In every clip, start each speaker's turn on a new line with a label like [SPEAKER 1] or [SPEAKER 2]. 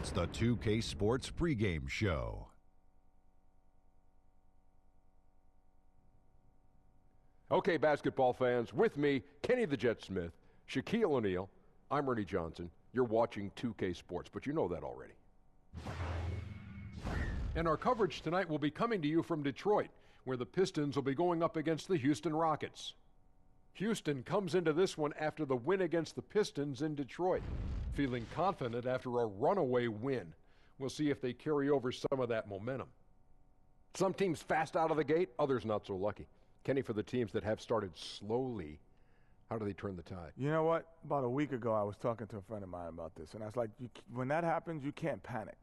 [SPEAKER 1] It's the 2K Sports pregame show.
[SPEAKER 2] Okay, basketball fans, with me, Kenny the Jet Smith, Shaquille O'Neal, I'm Ernie Johnson. You're watching 2K Sports, but you know that already. And our coverage tonight will be coming to you from Detroit, where the Pistons will be going up against the Houston Rockets. Houston comes into this one after the win against the Pistons in Detroit, feeling confident after a runaway win. We'll see if they carry over some of that momentum. Some teams fast out of the gate, others not so lucky. Kenny, for the teams that have started slowly, how do they turn the tide?
[SPEAKER 3] You know what? About a week ago, I was talking to a friend of mine about this, and I was like, when that happens, you can't panic.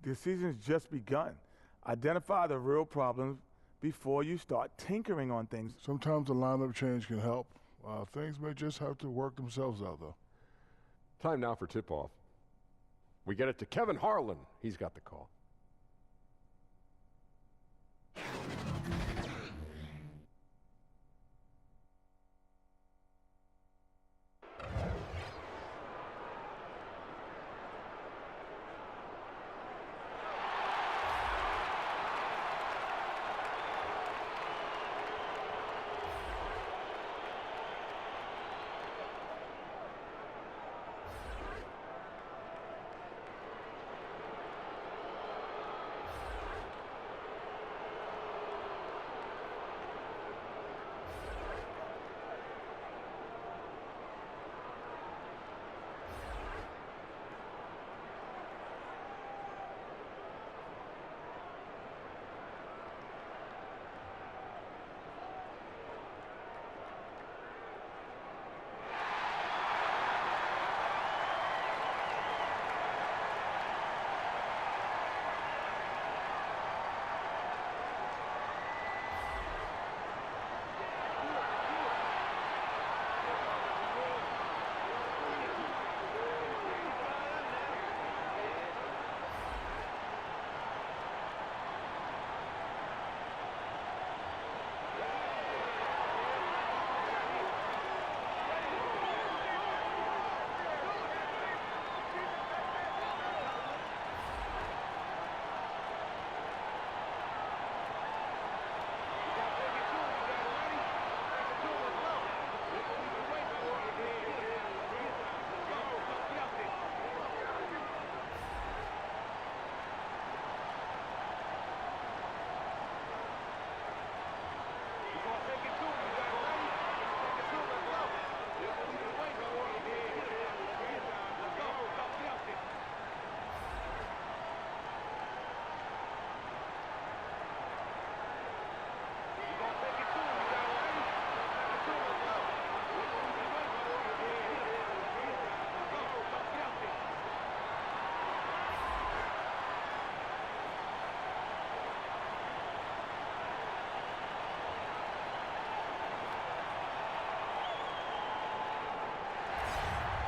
[SPEAKER 3] The season's just begun. Identify the real problems before you start tinkering on things.
[SPEAKER 4] Sometimes a lineup change can help. Things may just have to work themselves out, though.
[SPEAKER 2] Time now for tip-off. We get it to Kevin Harlan. He's got the call.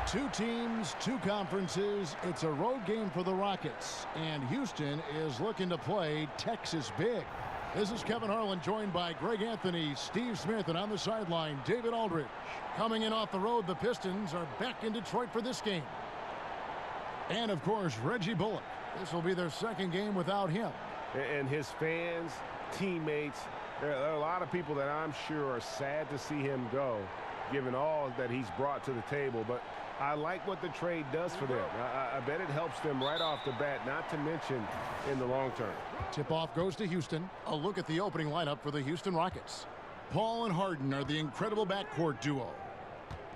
[SPEAKER 5] Two teams, two conferences. It's a road game for the Rockets, and Houston is looking to play Texas big. This is Kevin Harlan, joined by Greg Anthony, Steve Smith, and on the sideline, David Aldridge. Coming in off the road, the Pistons are back in Detroit for this game. And, of course, Reggie Bullock. This will be their second game without him.
[SPEAKER 6] And his fans, teammates, there are a lot of people that I'm sure are sad to see him go, given all that he's brought to the table. But I like what the trade does for them. I bet it helps them right off the bat, not to mention in the long term.
[SPEAKER 5] Tip-off goes to Houston. A look at the opening lineup for the Houston Rockets. Paul and Harden are the incredible backcourt duo.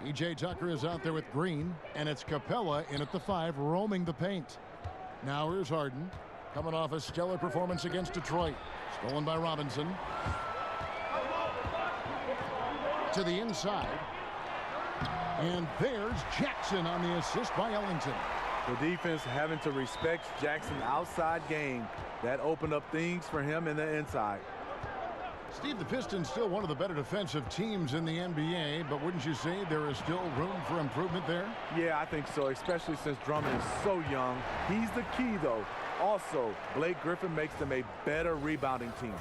[SPEAKER 5] P.J. Tucker is out there with Green, and it's Capella in at the 5, roaming the paint. Now here's Harden, coming off a stellar performance against Detroit. Stolen by Robinson. To the inside. And there's Jackson on the assist by Ellington.
[SPEAKER 7] The defense having to respect Jackson's outside game. That opened up things for him in the inside.
[SPEAKER 5] Steve, the Pistons still one of the better defensive teams in the NBA, but wouldn't you say there is still room for improvement there?
[SPEAKER 7] Yeah, I think so, especially since Drummond is so young. He's the key, though. Also, Blake Griffin makes them a better rebounding team.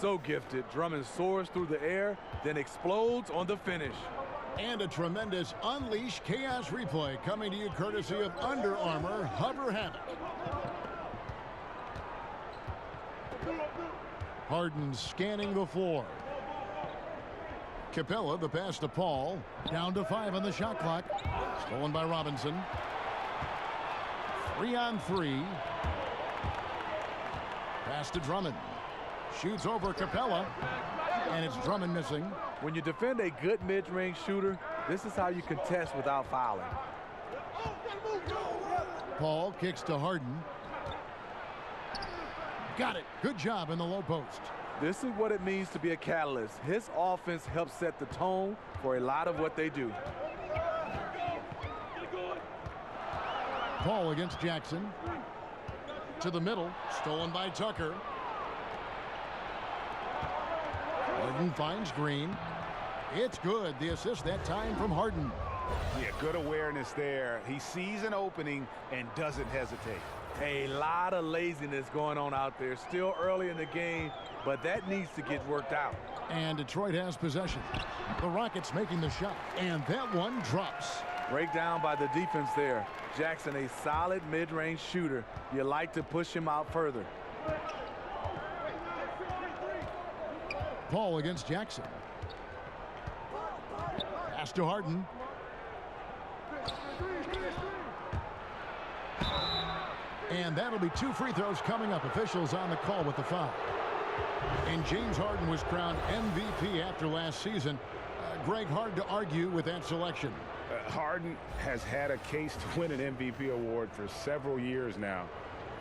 [SPEAKER 7] So gifted. Drummond soars through the air, then explodes on the finish.
[SPEAKER 5] And a tremendous Unleash Chaos replay coming to you courtesy of Under Armour Hover Havoc. Harden scanning the floor. Capella, the pass to Paul. Down to 5 on the shot clock. Stolen by Robinson. 3-on-3. Pass to Drummond. Shoots over Capella. And it's Drummond missing.
[SPEAKER 7] When you defend a good mid-range shooter, this is how you contest without fouling.
[SPEAKER 5] Paul kicks to Harden. Got it. Good job in the low post.
[SPEAKER 7] This is what it means to be a catalyst. His offense helps set the tone for a lot of what they do.
[SPEAKER 5] Paul against Jackson. To the middle. Stolen by Tucker. Harden finds Green. It's good. The assist that time from Harden.
[SPEAKER 6] Yeah, good awareness there. He sees an opening and doesn't hesitate.
[SPEAKER 7] A lot of laziness going on out there. Still early in the game, but that needs to get worked out.
[SPEAKER 5] And Detroit has possession. The Rockets making the shot, and that one drops.
[SPEAKER 7] Breakdown by the defense there. Jackson, a solid mid-range shooter. You like to push him out further.
[SPEAKER 5] Paul against Jackson. Pass to Harden. And that'll be 2 free throws coming up. Officials on the call with the foul. And James Harden was crowned MVP after last season. Greg, hard to argue with that selection.
[SPEAKER 6] Harden has had a case to win an MVP award for several years now.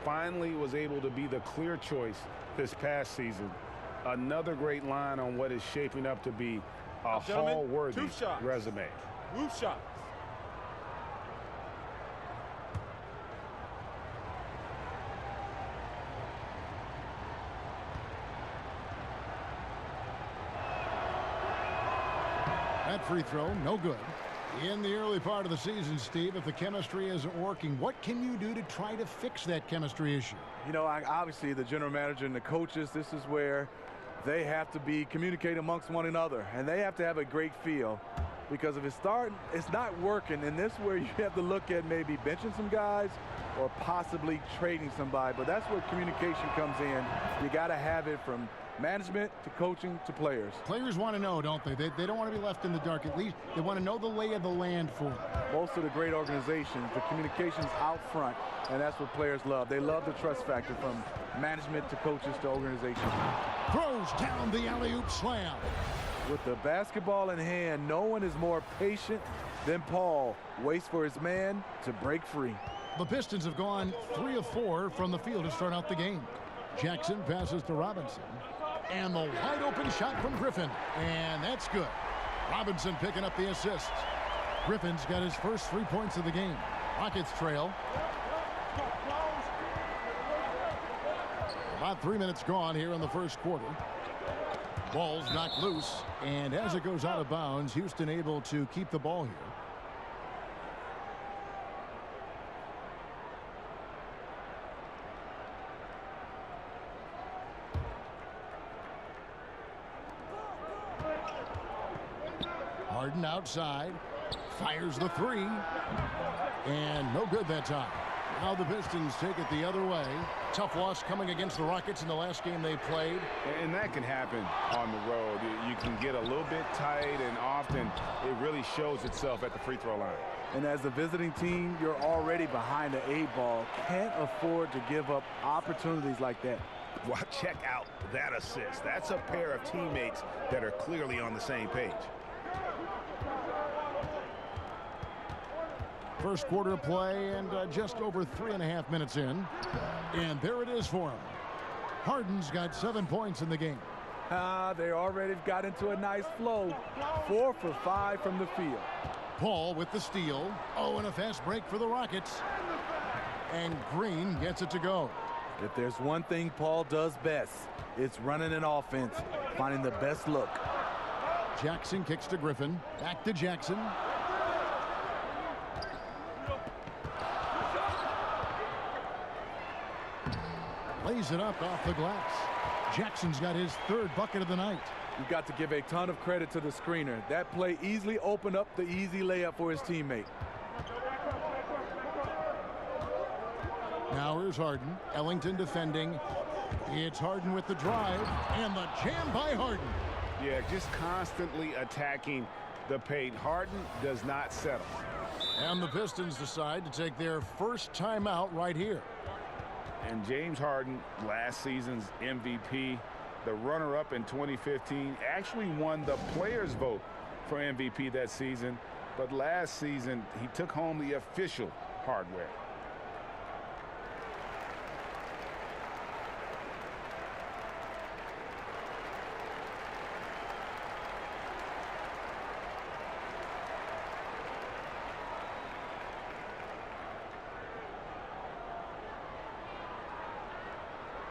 [SPEAKER 6] Finally was able to be the clear choice this past season. Another great line on what is shaping up to be a Hall-worthy resume.
[SPEAKER 3] Move shots.
[SPEAKER 5] That free throw, no good. In the early part of the season, Steve, if the chemistry isn't working, what can you do to try to fix that chemistry issue?
[SPEAKER 7] You know, obviously the general manager and the coaches, this is where they have to be communicating amongst one another, and they have to have a great feel, because if it's not working, and this is where you have to look at maybe benching some guys or possibly trading somebody. But that's where communication comes in. You got to have it from management to coaching to players.
[SPEAKER 5] Players want to know, don't they? They don't want to be left in the dark. At least they want to know the lay of the land for them.
[SPEAKER 7] Most of the great organizations, the communication's out front, and that's what players love. They love the trust factor from management to coaches to organization.
[SPEAKER 5] Throws down the alley-oop slam.
[SPEAKER 7] With the basketball in hand, no one is more patient than Paul. Waits for his man to break free.
[SPEAKER 5] The Pistons have gone 3 of 4 from the field to start out the game. Jackson passes to Robinson. And the wide open shot from Griffin. And that's good. Robinson picking up the assist. Griffin's got his first 3 points of the game. Rockets trail. About 3 minutes gone here in the first quarter. Ball's knocked loose. And as it goes out of bounds, Houston able to keep the ball here. Harden outside, fires the 3, and no good that time. Now the Pistons take it the other way. Tough loss coming against the Rockets in the last game they played.
[SPEAKER 6] And that can happen on the road. You can get a little bit tight, and often it really shows itself at the free throw line.
[SPEAKER 7] And as a visiting team, you're already behind the 8 ball. Can't afford to give up opportunities like that.
[SPEAKER 6] Well, check out that assist. That's a pair of teammates that are clearly on the same page.
[SPEAKER 5] First quarter play, and just over 3.5 minutes in. And there it is for him. Harden's got 7 points in the game.
[SPEAKER 7] They already got into a nice flow. 4 for 5 from the field.
[SPEAKER 5] Paul with the steal. Oh, and a fast break for the Rockets. And Green gets it to go.
[SPEAKER 7] If there's one thing Paul does best, it's running an offense, finding the best look.
[SPEAKER 5] Jackson kicks to Griffin. Back to Jackson. Lays it up off the glass. Jackson's got his third bucket of the night.
[SPEAKER 7] You've got to give a ton of credit to the screener. That play easily opened up the easy layup for his teammate.
[SPEAKER 5] Now here's Harden. Ellington defending. It's Harden with the drive, and the jam by Harden.
[SPEAKER 6] Yeah, just constantly attacking the paint. Harden does not settle.
[SPEAKER 5] And the Pistons decide to take their first timeout right here.
[SPEAKER 6] And James Harden, last season's MVP, the runner-up in 2015, actually won the players' vote for MVP that season. But last season, he took home the official hardware.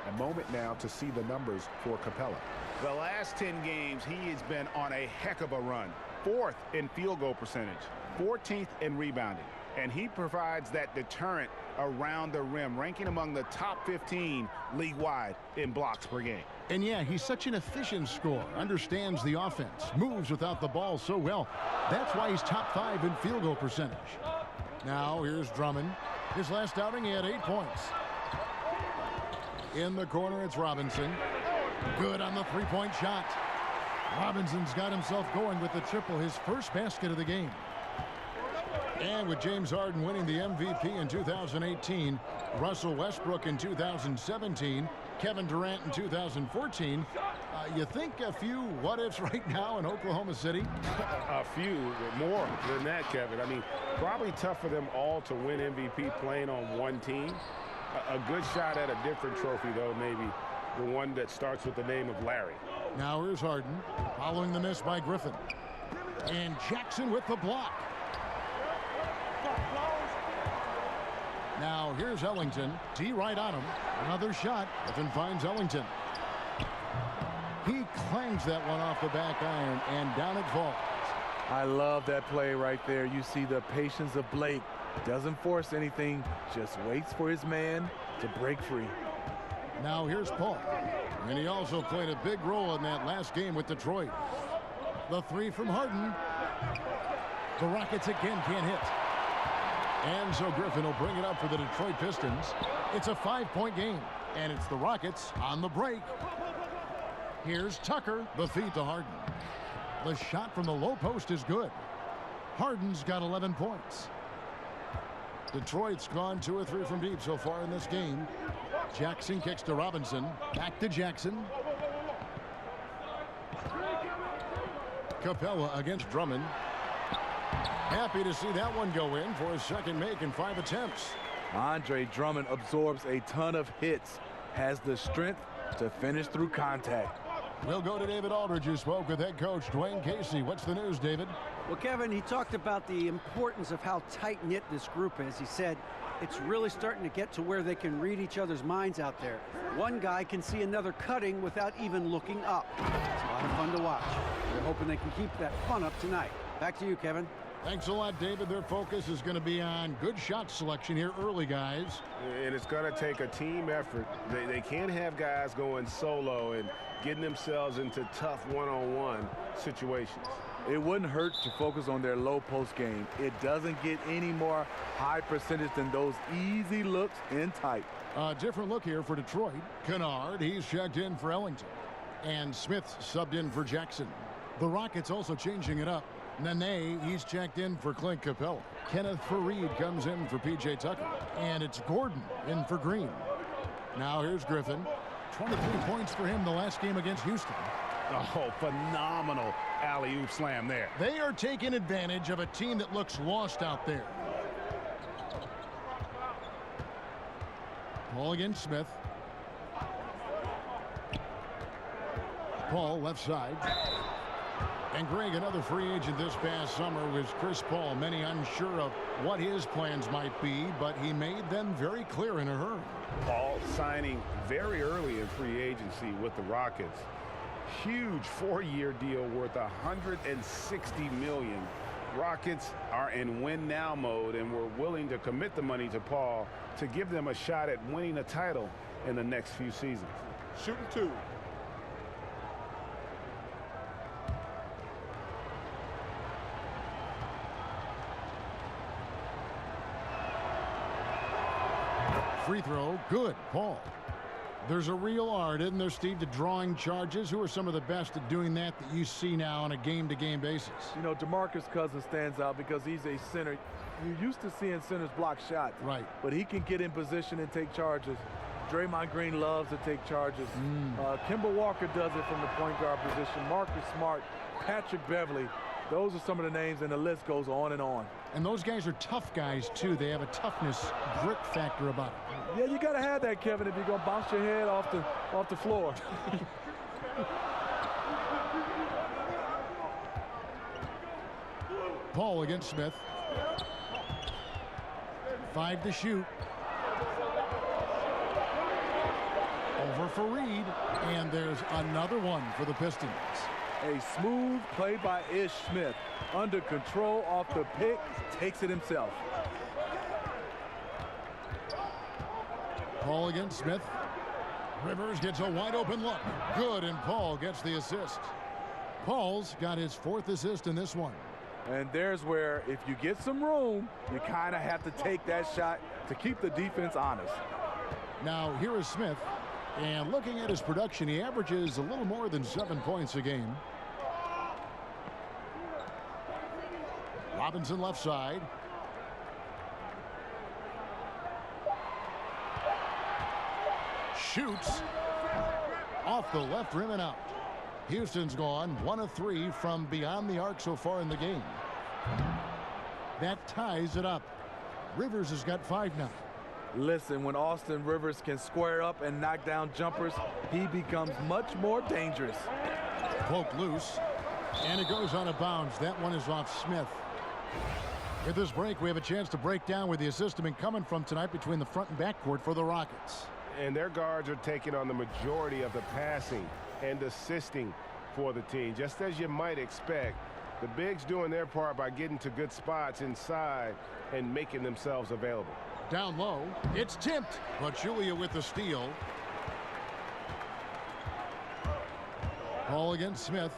[SPEAKER 8] A moment now to see the numbers for Capella.
[SPEAKER 9] The last 10 games, he has been on a heck of a run. 4th in field goal percentage, 14th in rebounding. And he provides that deterrent around the rim, ranking among the top 15 league-wide in blocks per game.
[SPEAKER 5] And yeah, he's such an efficient scorer, understands the offense, moves without the ball so well. That's why he's top 5 in field goal percentage. Now here's Drummond. His last outing, he had 8 points. In the corner, it's Robinson. Good on the three-point shot. Robinson's got himself going with the triple, his first basket of the game. And with James Harden winning the MVP in 2018, Russell Westbrook in 2017, Kevin Durant in 2014, you think a few what-ifs right now in Oklahoma City?
[SPEAKER 6] A few, more than that, Kevin. I mean, probably tough for them all to win MVP playing on one team. A good shot at a different trophy, though, maybe the one that starts with the name of Larry.
[SPEAKER 5] Now here's Harden, following the miss by Griffin. And Jackson with the block. Now here's Ellington. D right on him. Another shot. Griffin finds Ellington. He clangs that one off the back iron, and down it falls.
[SPEAKER 7] I love that play right there. You see the patience of Blake. Doesn't force anything, just waits for his man to break free.
[SPEAKER 5] Now here's Paul. And he also played a big role in that last game with Detroit. The three from Harden. The Rockets again can't hit. And so Griffin will bring it up for the Detroit Pistons. It's a 5-point game, and it's the Rockets on the break. Here's Tucker, the feed to Harden. The shot from the low post is good. Harden's got 11 points. Detroit's gone 2 or 3 from deep so far in this game. Jackson kicks to Robinson. Back to Jackson. Capella against Drummond. Happy to see that one go in for his second make in 5 attempts.
[SPEAKER 7] Andre Drummond absorbs a ton of hits, has the strength to finish through contact.
[SPEAKER 5] We'll go to David Aldridge, who spoke with head coach Dwayne Casey. What's the news, David?
[SPEAKER 10] Well, Kevin, he talked about the importance of how tight-knit this group is. He said it's really starting to get to where they can read each other's minds out there. One guy can see another cutting without even looking up. It's a lot of fun to watch. We're hoping they can keep that fun up tonight. Back to you, Kevin.
[SPEAKER 5] Thanks a lot, David. Their focus is going to be on good shot selection here early, guys.
[SPEAKER 6] And it's going to take a team effort. They can't have guys going solo and getting themselves into tough one-on-one situations.
[SPEAKER 7] It wouldn't hurt to focus on their low post game. It doesn't get any more high percentage than those easy looks in tight.
[SPEAKER 5] A different look here for Detroit. Kennard, he's checked in for Ellington. And Smith subbed in for Jackson. The Rockets also changing it up. Nene, he's checked in for Clint Capella. Kenneth Faried comes in for P.J. Tucker. And it's Gordon in for Green. Now here's Griffin. 23 points for him the last game against Houston.
[SPEAKER 9] Oh, phenomenal alley-oop slam there.
[SPEAKER 5] They are taking advantage of a team that looks lost out there. Paul against Smith. Paul left side. And Greg, another free agent this past summer was Chris Paul. Many unsure of what his plans might be, but he made them very clear in a hurry.
[SPEAKER 6] Paul signing very early in free agency with the Rockets. Huge 4-year deal worth $160 million. Rockets are in win-now mode, and we're willing to commit the money to Paul to give them a shot at winning a title in the next few seasons.
[SPEAKER 4] Shooting 2.
[SPEAKER 5] free throw. Good. Paul. There's a real art, isn't there, Steve, to drawing charges? Who are some of the best at doing that you see now on a game-to-game basis?
[SPEAKER 7] You know, DeMarcus Cousins stands out because he's a center. You're used to seeing centers block shots.
[SPEAKER 5] Right.
[SPEAKER 7] But he can get in position and take charges. Draymond Green loves to take charges. Kemba Walker does it from the point guard position. Marcus Smart, Patrick Beverly. Those are some of the names, and the list goes on and on.
[SPEAKER 5] And those guys are tough guys, too. They have a toughness, grit factor about them.
[SPEAKER 7] Yeah, you got to have that, Kevin, if you're going to bounce your head off the floor.
[SPEAKER 5] Paul against Smith. 5 to shoot. Over for Reed. And there's another one for the Pistons.
[SPEAKER 7] A smooth play by Ish Smith. Under control off the pick. Takes it himself.
[SPEAKER 5] Paul against Smith. Rivers gets a wide open look. Good, and Paul gets the assist. Paul's got his 4th assist in this one.
[SPEAKER 7] And there's where, if you get some room, you kind of have to take that shot to keep the defense honest.
[SPEAKER 5] Now, here is Smith. And looking at his production, he averages a little more than 7 points a game. Robinson left side. Shoots off the left rim and out. Houston's gone 1 of 3 from beyond the arc so far in the game. That ties it up. Rivers has got 5 now.
[SPEAKER 7] Listen, when Austin Rivers can square up and knock down jumpers, he becomes much more dangerous.
[SPEAKER 5] Poke loose, and it goes out of bounds. That one is off Smith. With this break, we have a chance to break down where the assist has been coming from tonight between the front and backcourt for the Rockets.
[SPEAKER 6] And their guards are taking on the majority of the passing and assisting for the team. Just as you might expect, the bigs doing their part by getting to good spots inside and making themselves available.
[SPEAKER 5] Down low, it's tipped, but Julia with the steal. Paul against Smith.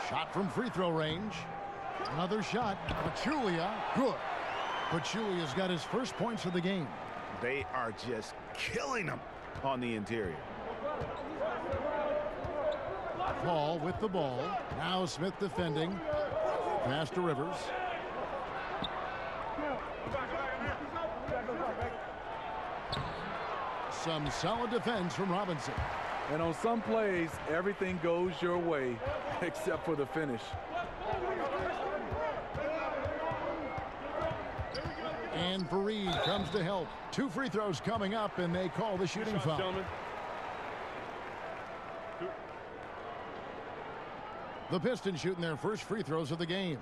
[SPEAKER 5] Shot from free throw range. Another shot. Pachulia, good. Pachulia's got his first points of the game.
[SPEAKER 9] They are just killing them on the interior.
[SPEAKER 5] Paul with the ball. Now Smith defending. Pass to Rivers. Some solid defense from Robinson.
[SPEAKER 7] And on some plays, everything goes your way except for the finish.
[SPEAKER 5] And Fareed comes to help. 2 free throws coming up, and they call the shooting foul.
[SPEAKER 2] Gentlemen.
[SPEAKER 5] The Pistons shooting their first free throws of the game.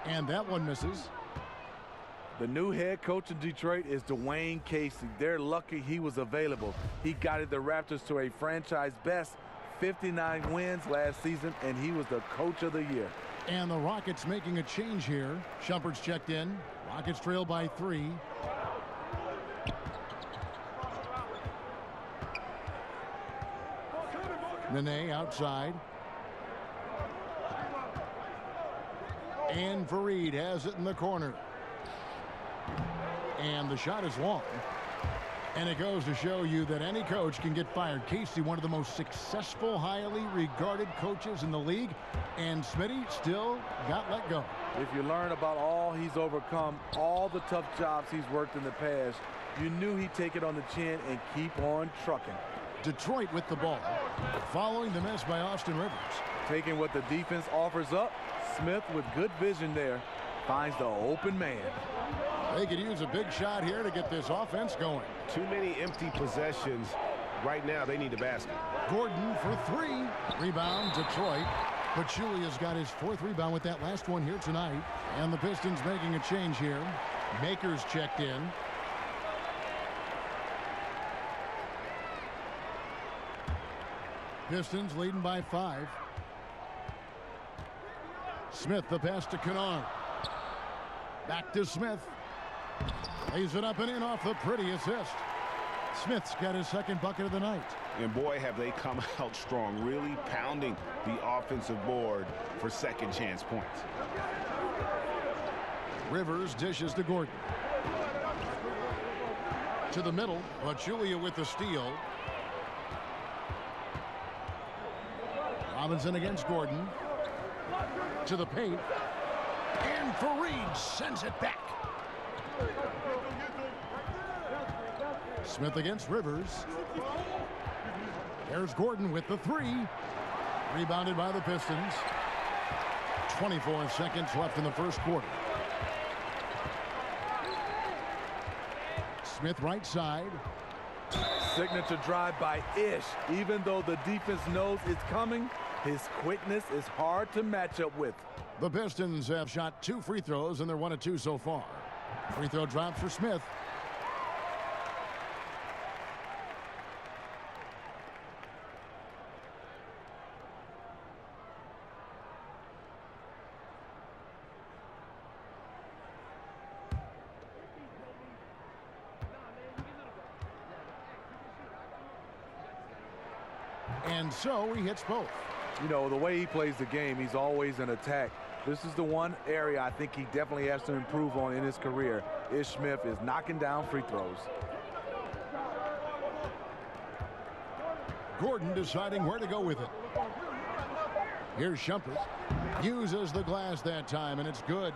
[SPEAKER 5] And that one misses.
[SPEAKER 7] The new head coach in Detroit is Dwayne Casey. They're lucky he was available. He guided the Raptors to a franchise best 59 wins last season, and he was the coach of the year.
[SPEAKER 5] And the Rockets making a change here. Shumpert's checked in. Rockets trail by 3. Nene outside. And Fareed has it in the corner. And the shot is long. And it goes to show you that any coach can get fired. Casey, one of the most successful, highly regarded coaches in the league. And Smitty still got let go.
[SPEAKER 7] If you learn about all he's overcome, all the tough jobs he's worked in the past, you knew he'd take it on the chin and keep on trucking.
[SPEAKER 5] Detroit with the ball. Following the miss by Austin Rivers.
[SPEAKER 7] Taking what the defense offers up, Smith with good vision there finds the open man.
[SPEAKER 5] They could use a big shot here to get this offense going.
[SPEAKER 6] Too many empty possessions. Right now, they need a basket.
[SPEAKER 5] Gordon for 3. Rebound, Detroit. Pachulia's got his 4th rebound with that last one here tonight. And the Pistons making a change here. Makers checked in. Pistons leading by 5. Smith, the pass to Kennard. Back to Smith. Lays it up and in off the pretty assist. Smith's got his second bucket of the night.
[SPEAKER 9] And boy, have they come out strong, really pounding the offensive board for second chance points.
[SPEAKER 5] Rivers dishes to Gordon. To the middle, Pachulia with the steal. Robinson against Gordon. To the paint. And Fareed sends it back. Smith against Rivers. There's Gordon with the 3. Rebounded by the Pistons. 24 seconds left in the first quarter. Smith right side.
[SPEAKER 7] Signature drive by Ish. Even though the defense knows it's coming, his quickness is hard to match up with.
[SPEAKER 5] The Pistons have shot 2 free throws, and they're 1 of 2 so far. Free throw drops for Smith. And so he hits both.
[SPEAKER 7] You know, the way he plays the game, he's always in attack. This is the one area I think he definitely has to improve on in his career. Ish Smith is knocking down free throws.
[SPEAKER 5] Gordon deciding where to go with it. Here's Shumpert. Uses the glass that time, and it's good.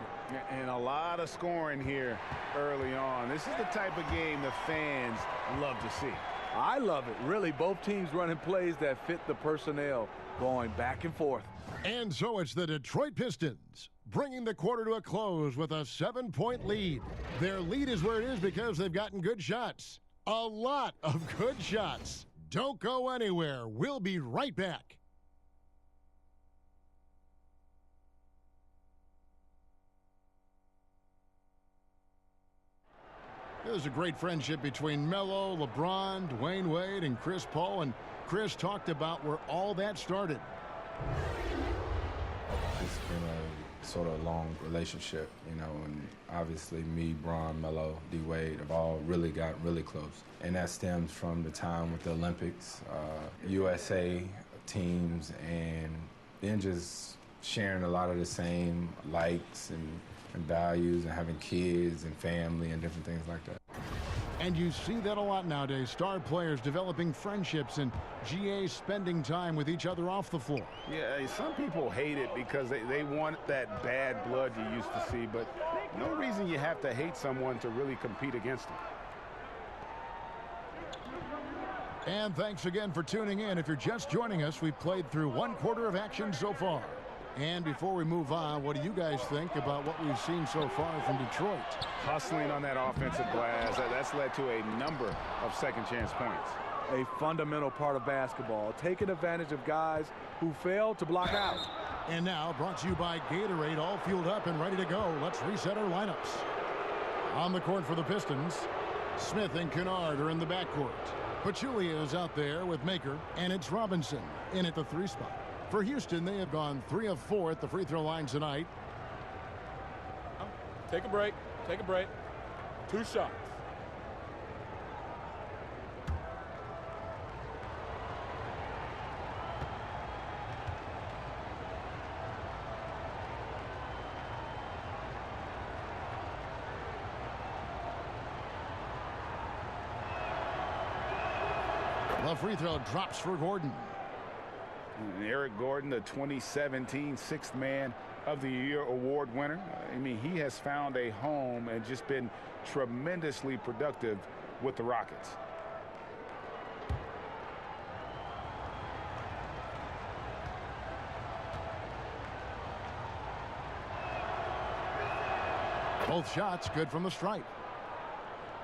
[SPEAKER 9] And a lot of scoring here early on. This is the type of game the fans love to see.
[SPEAKER 7] I love it. Really, both teams running plays that fit the personnel, going back and forth.
[SPEAKER 5] And so it's the Detroit Pistons bringing the quarter to a close with a 7-point lead. Their lead is where it is because they've gotten good shots. A lot of good shots. Don't go anywhere. We'll be right back. There's a great friendship between Melo, LeBron, Dwayne Wade, and Chris Paul. And Chris talked about where all that started.
[SPEAKER 11] It's been a sort of long relationship, you know, and obviously me, Bron, Melo, D. Wade have all really gotten really close. And that stems from the time with the Olympics, USA teams, and then just sharing a lot of the same likes and values and having kids and family and different things like that.
[SPEAKER 5] And you see that a lot nowadays. Star players developing friendships and GA spending time with each other off the floor.
[SPEAKER 9] Yeah, some people hate it because they want that bad blood you used to see, but no reason you have to hate someone to really compete against them.
[SPEAKER 5] And thanks again for tuning in. If you're just joining us, we've played through 1 quarter of action so far. And before we move on, what do you guys think about what we've seen so far from Detroit?
[SPEAKER 9] Hustling on that offensive glass, that's led to a number of second chance points.
[SPEAKER 7] A fundamental part of basketball, taking advantage of guys who fail to block out.
[SPEAKER 5] And now, brought to you by Gatorade, all fueled up and ready to go. Let's reset our lineups. On the court for the Pistons, Smith and Kennard are in the backcourt. Pachulia is out there with Maker, and it's Robinson in at the 3 spot. For Houston, they have gone 3 of 4 at the free throw line tonight.
[SPEAKER 12] Take a break. Take a break. 2 shots.
[SPEAKER 5] The free throw drops for Gordon.
[SPEAKER 9] And Eric Gordon, the 2017 Sixth Man of the Year award winner. I mean, he has found a home and just been tremendously productive with the Rockets.
[SPEAKER 5] Both shots good from the stripe.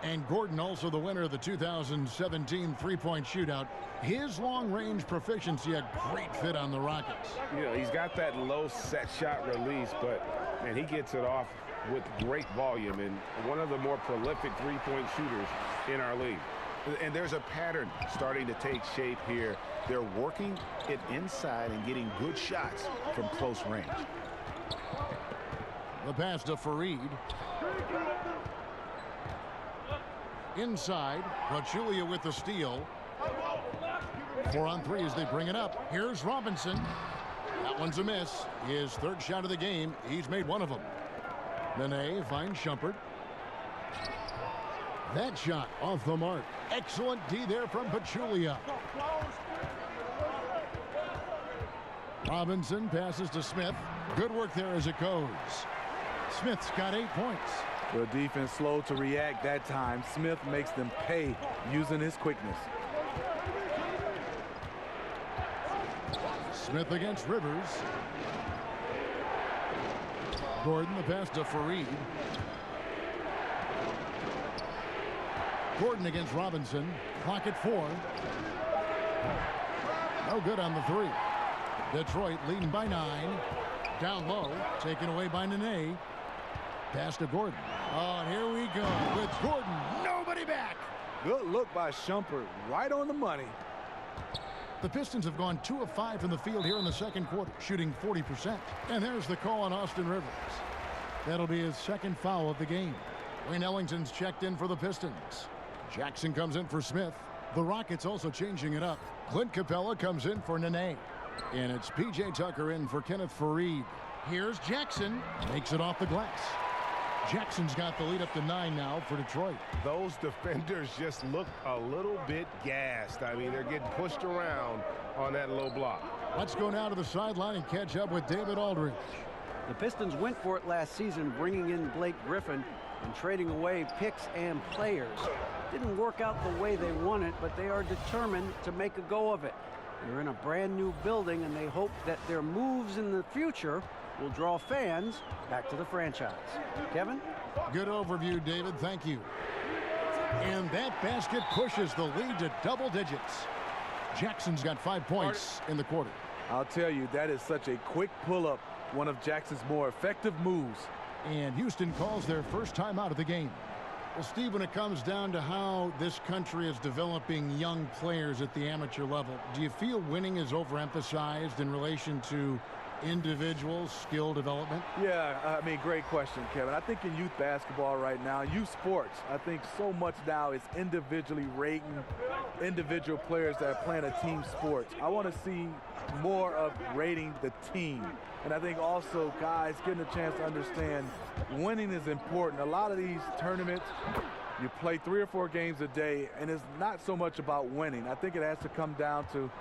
[SPEAKER 5] And Gordon also the winner of the 2017 three-point shootout. His long-range proficiency a great fit on the Rockets.
[SPEAKER 9] You know, he's got that low set shot release, but man, he gets it off with great volume and one of the more prolific three-point shooters in our league. And there's a pattern starting to take shape here. They're working it inside and getting good shots from close range.
[SPEAKER 5] The pass to Fareed. Inside, Pachulia with the steal. 4 on 3 as they bring it up. Here's Robinson. That one's a miss. His third shot of the game. He's made one of them. Nene finds Shumpert. That shot off the mark. Excellent D there from Pachulia. Robinson passes to Smith. Good work there as it goes. Smith's got 8 points.
[SPEAKER 7] The defense slow to react that time. Smith makes them pay using his quickness.
[SPEAKER 5] Smith against Rivers. Gordon, the pass to Fareed. Gordon against Robinson. Clock at 4. No good on the 3. Detroit leading by 9. Down low. Taken away by Nene. Pass to Gordon. Oh, and here we go with Gordon. Nobody back.
[SPEAKER 7] Good look by Shumpert. Right on the money.
[SPEAKER 5] The Pistons have gone 2 of 5 from the field here in the second quarter, shooting 40%. And there's the call on Austin Rivers. That'll be his second foul of the game. Wayne Ellington's checked in for the Pistons. Jackson comes in for Smith. The Rockets also changing it up. Clint Capella comes in for Nene. And it's P.J. Tucker in for Kenneth Fareed. Here's Jackson. Makes it off the glass. Jackson's got the lead up to 9 now for Detroit.
[SPEAKER 6] Those defenders just look a little bit gassed. I mean, they're getting pushed around on that low block.
[SPEAKER 5] Let's go now to the sideline and catch up with David Aldridge.
[SPEAKER 10] The Pistons went for it last season, bringing in Blake Griffin and trading away picks and players. Didn't work out the way they wanted, but they are determined to make a go of it. They're in a brand new building, and they hope that their moves in the future will draw fans back to the franchise. Kevin?
[SPEAKER 5] Good overview, David. Thank you. And that basket pushes the lead to double digits. Jackson's got 5 points in the quarter.
[SPEAKER 7] I'll tell you, that is such a quick pull-up. One of Jackson's more effective moves.
[SPEAKER 5] And Houston calls their first time out of the game. Well, Steve, when it comes down to how this country is developing young players at the amateur level, do you feel winning is overemphasized in relation to individual skill development?
[SPEAKER 7] Yeah, I mean, great question, Kevin. I think in youth basketball right now, youth sports, I think so much now is individually rating individual players that are playing a team sport. I want to see more of rating the team. And I think also guys getting a chance to understand winning is important. A lot of these tournaments, you play 3 or 4 games a day, and it's not so much about winning. I think it has to come down to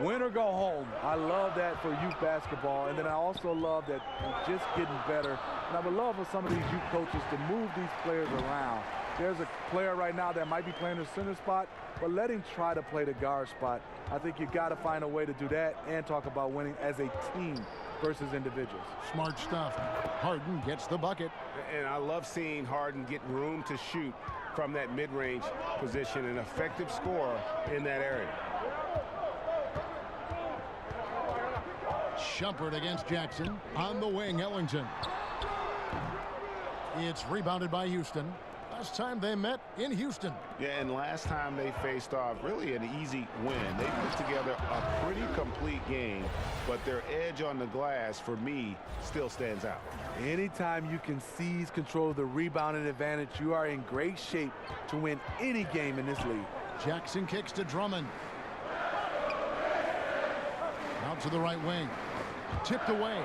[SPEAKER 7] win or go home. I love that for youth basketball, and then I also love that you're just getting better. And I would love for some of these youth coaches to move these players around. There's a player right now that might be playing the center spot, but let him try to play the guard spot. I think you got to find a way to do that and talk about winning as a team versus individuals.
[SPEAKER 5] Smart stuff. Harden gets the bucket.
[SPEAKER 6] And I love seeing Harden get room to shoot from that mid-range position, an effective scorer in that area.
[SPEAKER 5] Shumpert against Jackson. On the wing, Ellington. It's rebounded by Houston. Last time they met in Houston.
[SPEAKER 9] Yeah, and last time they faced off, really an easy win. They put together a pretty complete game, but their edge on the glass, for me, still stands out.
[SPEAKER 7] Anytime you can seize control of the rebounding advantage, you are in great shape to win any game in this league.
[SPEAKER 5] Jackson kicks to Drummond. Out to the right wing. Tipped away.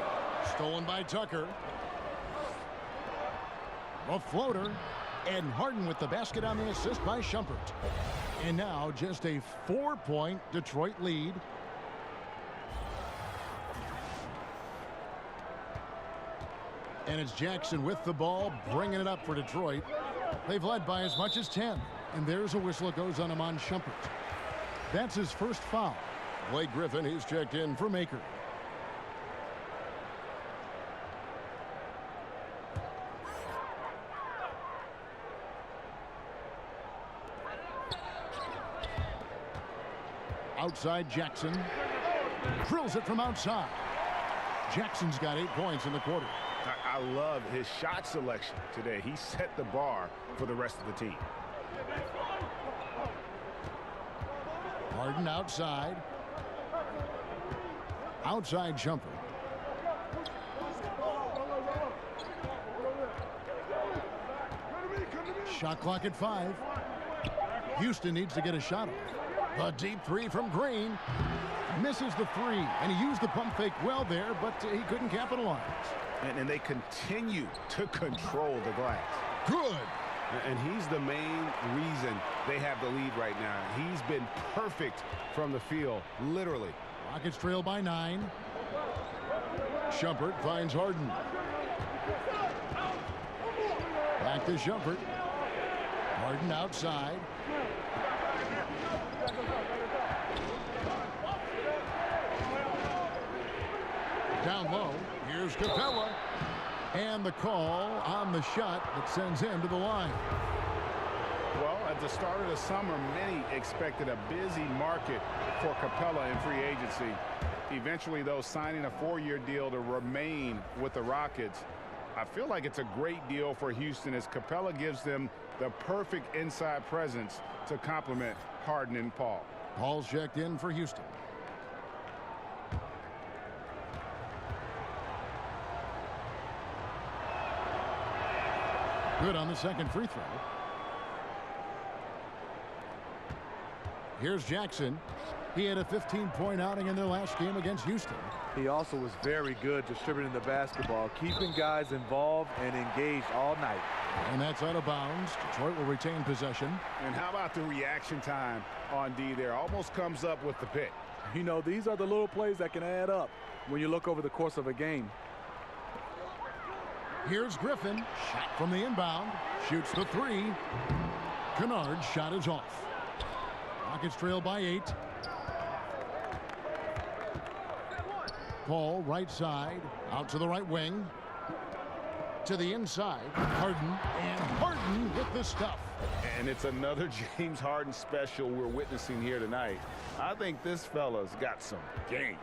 [SPEAKER 5] Stolen by Tucker. A floater. And Harden with the basket on the assist by Shumpert. And now just a 4-point Detroit lead. And it's Jackson with the ball, bringing it up for Detroit. They've led by as much as 10. And there's a whistle that goes on Amon Shumpert. That's his first foul. Blake Griffin, he's checked in for Maker. Outside Jackson. Drills it from outside. Jackson's got 8 points in the quarter.
[SPEAKER 6] I love his shot selection today. He set the bar for the rest of the team.
[SPEAKER 5] Harden outside. Outside jumper. Shot clock at 5. Houston needs to get a shot off. A deep three from Green. Misses the three, and he used the pump fake well there, but he couldn't capitalize.
[SPEAKER 9] And they continue to control the glass.
[SPEAKER 5] Good.
[SPEAKER 9] And he's the main reason they have the lead right now. He's been perfect from the field, literally.
[SPEAKER 5] Rockets trail by 9. Shumpert finds Harden. Back to Shumpert. Harden outside. Down low, here's Capella. And the call on the shot that sends him to the line.
[SPEAKER 9] Well, at the start of the summer, many expected a busy market for Capella in free agency. Eventually, though, signing a 4-year deal to remain with the Rockets, I feel like it's a great deal for Houston as Capella gives them the perfect inside presence to complement Harden and Paul.
[SPEAKER 5] Paul's checked in for Houston. Good on the second free throw. Here's Jackson. He had a 15-point outing in their last game against Houston.
[SPEAKER 7] He also was very good distributing the basketball, keeping guys involved and engaged all night.
[SPEAKER 5] And that's out of bounds. Detroit will retain possession.
[SPEAKER 9] And how about the reaction time on D there? Almost comes up with the pick.
[SPEAKER 7] You know, these are the little plays that can add up when you look over the course of a game.
[SPEAKER 5] Here's Griffin. Shot from the inbound. Shoots the three. Kennard's shot is off. Rockets trail by 8. Paul right side. Out to the right wing. To the inside. Harden. And Harden with the stuff.
[SPEAKER 9] And it's another James Harden special we're witnessing here tonight. I think this fella's got some game.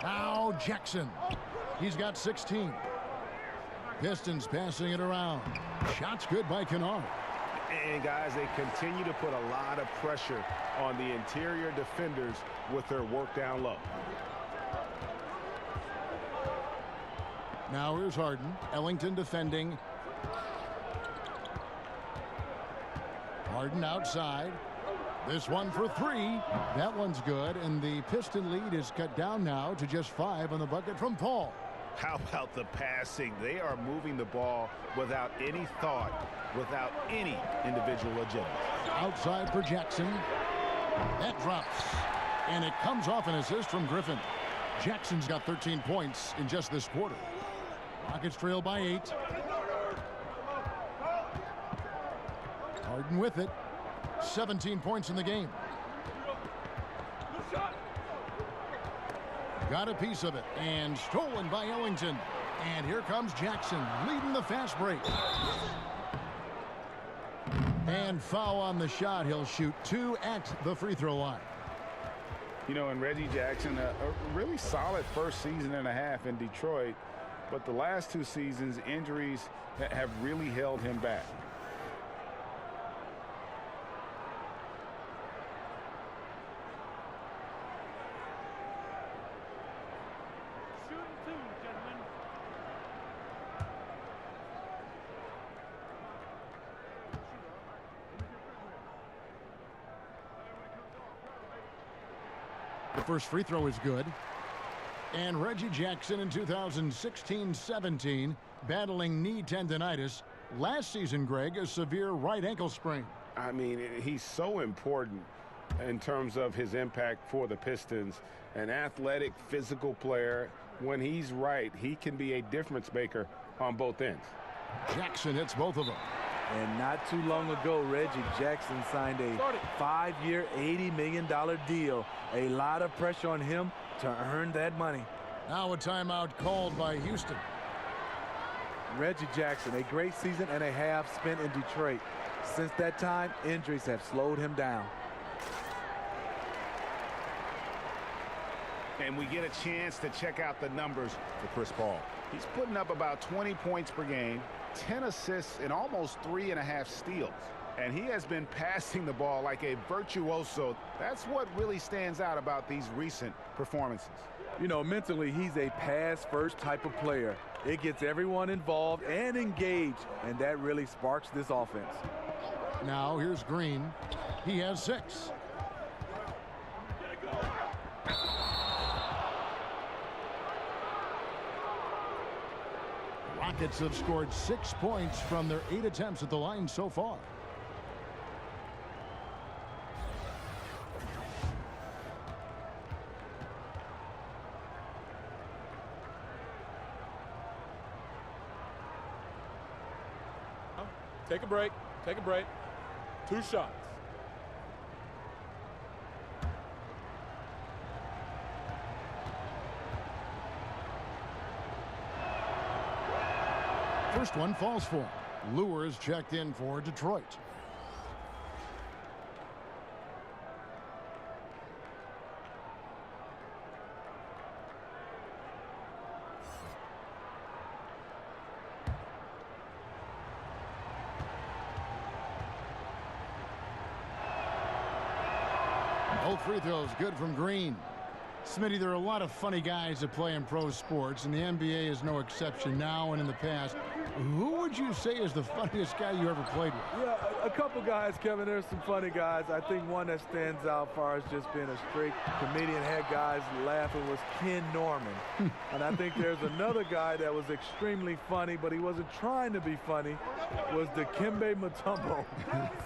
[SPEAKER 5] Now Jackson. He's got 16. Pistons passing it around. Shots good by Kennard.
[SPEAKER 9] And guys, they continue to put a lot of pressure on the interior defenders with their work down low.
[SPEAKER 5] Now here's Harden. Ellington defending. Harden outside. This one for 3. That one's good, and the Piston lead is cut down now to just 5 on the bucket from Paul.
[SPEAKER 9] How about the passing? They are moving the ball without any thought, without any individual agenda.
[SPEAKER 5] Outside for Jackson. That drops, and it comes off an assist from Griffin. Jackson's got 13 points in just this quarter. Rockets trail by 8. Harden with it. 17 points in the game. Got a piece of it and stolen by Ellington. And here comes Jackson leading the fast break. And foul on the shot. He'll shoot 2 at the free throw line.
[SPEAKER 9] You know, and Reggie Jackson, a really solid first season and a half in Detroit, but the last 2 seasons, injuries have really held him back.
[SPEAKER 5] The first free throw is good. And Reggie Jackson in 2016-17 battling knee tendonitis. Last season, Greg, a severe right ankle sprain.
[SPEAKER 9] I mean, he's so important in terms of his impact for the Pistons. An athletic, physical player. When he's right, he can be a difference maker on both ends.
[SPEAKER 5] Jackson hits both of them.
[SPEAKER 7] And not too long ago, Reggie Jackson signed a 5-year, $80 million deal. A lot of pressure on him to earn that money.
[SPEAKER 5] Now a timeout called by Houston.
[SPEAKER 7] Reggie Jackson, a great season and a half spent in Detroit. Since that time, injuries have slowed him down.
[SPEAKER 9] And we get a chance to check out the numbers for Chris Paul. He's putting up about 20 points per game, 10 assists, and almost 3.5 steals. And he has been passing the ball like a virtuoso. That's what really stands out about these recent performances.
[SPEAKER 7] You know, mentally, he's a pass-first type of player. It gets everyone involved and engaged, and that really sparks this offense.
[SPEAKER 5] Now here's Green. He has 6. Rockets have scored 6 points from their 8 attempts at the line so far.
[SPEAKER 12] Take a break. Take a break. 2 shots.
[SPEAKER 5] First one falls for him. Lures checked in for Detroit. Both free throws good from Green. Smitty, there are a lot of funny guys that play in pro sports, and the NBA is no exception now and in the past. Who would you say is the funniest guy you ever played with?
[SPEAKER 7] Yeah, a couple guys, Kevin. There's some funny guys. I think one that stands out as far as just being a straight comedian, had guys laughing, was Ken Norman. And I think there's another guy that was extremely funny, but he wasn't trying to be funny, was Dikembe Mutombo.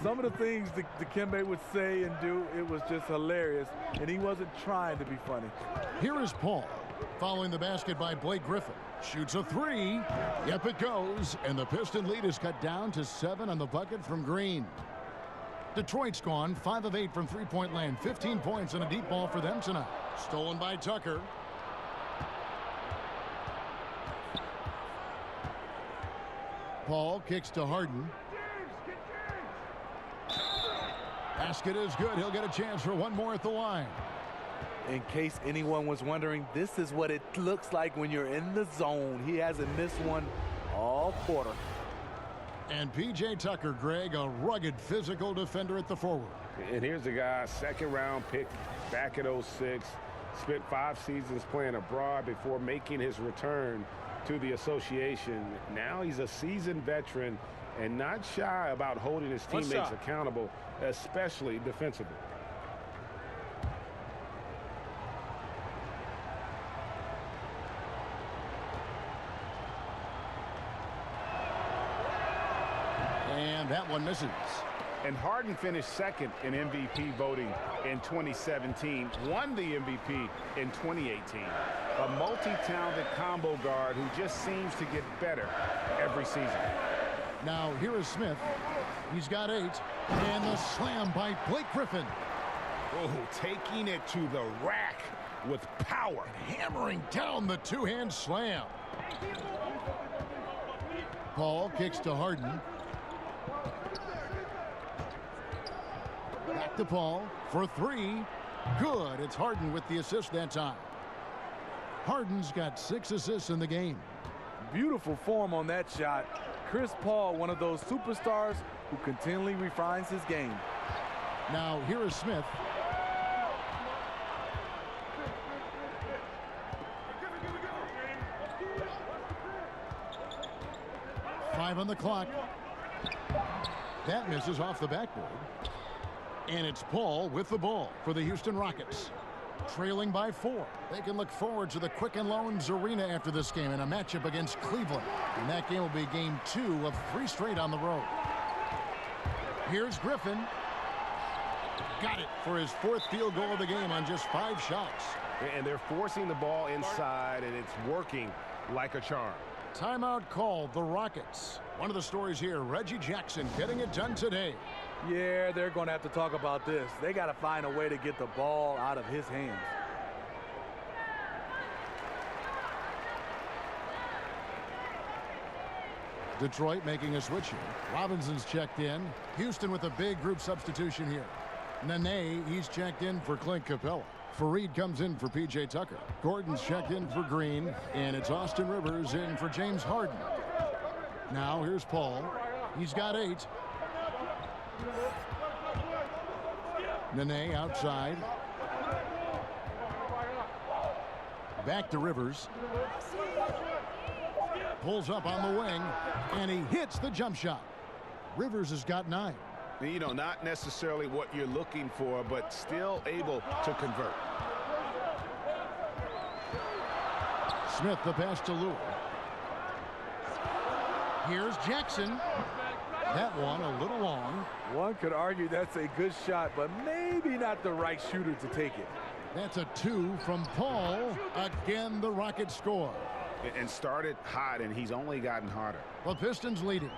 [SPEAKER 7] Some of the things Dikembe would say and do, it was just hilarious, and he wasn't trying to be funny.
[SPEAKER 5] Here is Paul, following the basket by Blake Griffin. Shoots a 3. Yep, it goes. And the Piston lead is cut down to 7 on the bucket from Green. Detroit's gone 5 of 8 from three-point land. 15 points and a deep ball for them tonight. Stolen by Tucker. Paul kicks to Harden. Basket is good. He'll get a chance for one more at the line.
[SPEAKER 7] In case anyone was wondering, this is what it looks like when you're in the zone. He hasn't missed one all quarter.
[SPEAKER 5] And P.J. Tucker, Greg, a rugged physical defender at the forward.
[SPEAKER 6] And here's a guy, second-round pick back at 06. Spent 5 seasons playing abroad before making his return to the association. Now he's a seasoned veteran and not shy about holding his teammates accountable, especially defensively.
[SPEAKER 5] And that one misses.
[SPEAKER 9] And Harden finished second in MVP voting in 2017, won the MVP in 2018. A multi-talented combo guard who just seems to get better every season.
[SPEAKER 5] Now here is Smith. He's got 8. And the slam by Blake Griffin.
[SPEAKER 9] Oh, taking it to the rack with power.
[SPEAKER 5] And hammering down the two-hand slam. Paul kicks to Harden. Back to Paul for 3. Good. It's Harden with the assist that time. Harden's got 6 assists in the game.
[SPEAKER 7] Beautiful form on that shot. Chris Paul, one of those superstars who continually refines his game.
[SPEAKER 5] Now here is Smith. Five on the clock. That misses off the backboard. And it's Paul with the ball for the Houston Rockets. Trailing by 4. They can look forward to the Quicken Loans Arena after this game in a matchup against Cleveland. And that game will be game 2 of 3 straight on the road. Here's Griffin. Got it for his 4th field goal of the game on just 5 shots.
[SPEAKER 6] And they're forcing the ball inside, and it's working like a charm.
[SPEAKER 5] Timeout called the Rockets. One of the stories here, Reggie Jackson getting it done today.
[SPEAKER 7] Yeah, they're going to have to talk about this. They got to find a way to get the ball out of his hands.
[SPEAKER 5] Detroit making a switch here. Robinson's checked in. Houston with a big group substitution here. Nene, he's checked in for Clint Capella. Fareed comes in for P.J. Tucker. Gordon's checked in for Green. And it's Austin Rivers in for James Harden. Now here's Paul. He's got 8. Nene outside. Back to Rivers. Pulls up on the wing, and he hits the jump shot. Rivers has got 9.
[SPEAKER 9] You know, not necessarily what you're looking for, but still able to convert.
[SPEAKER 5] Smith the pass to Lou. Here's Jackson. That one a little long.
[SPEAKER 7] One could argue that's a good shot, but maybe not the right shooter to take it.
[SPEAKER 5] That's a 2 from Paul. Again, the Rockets score.
[SPEAKER 9] And started hot, and he's only gotten harder.
[SPEAKER 5] The Pistons leading.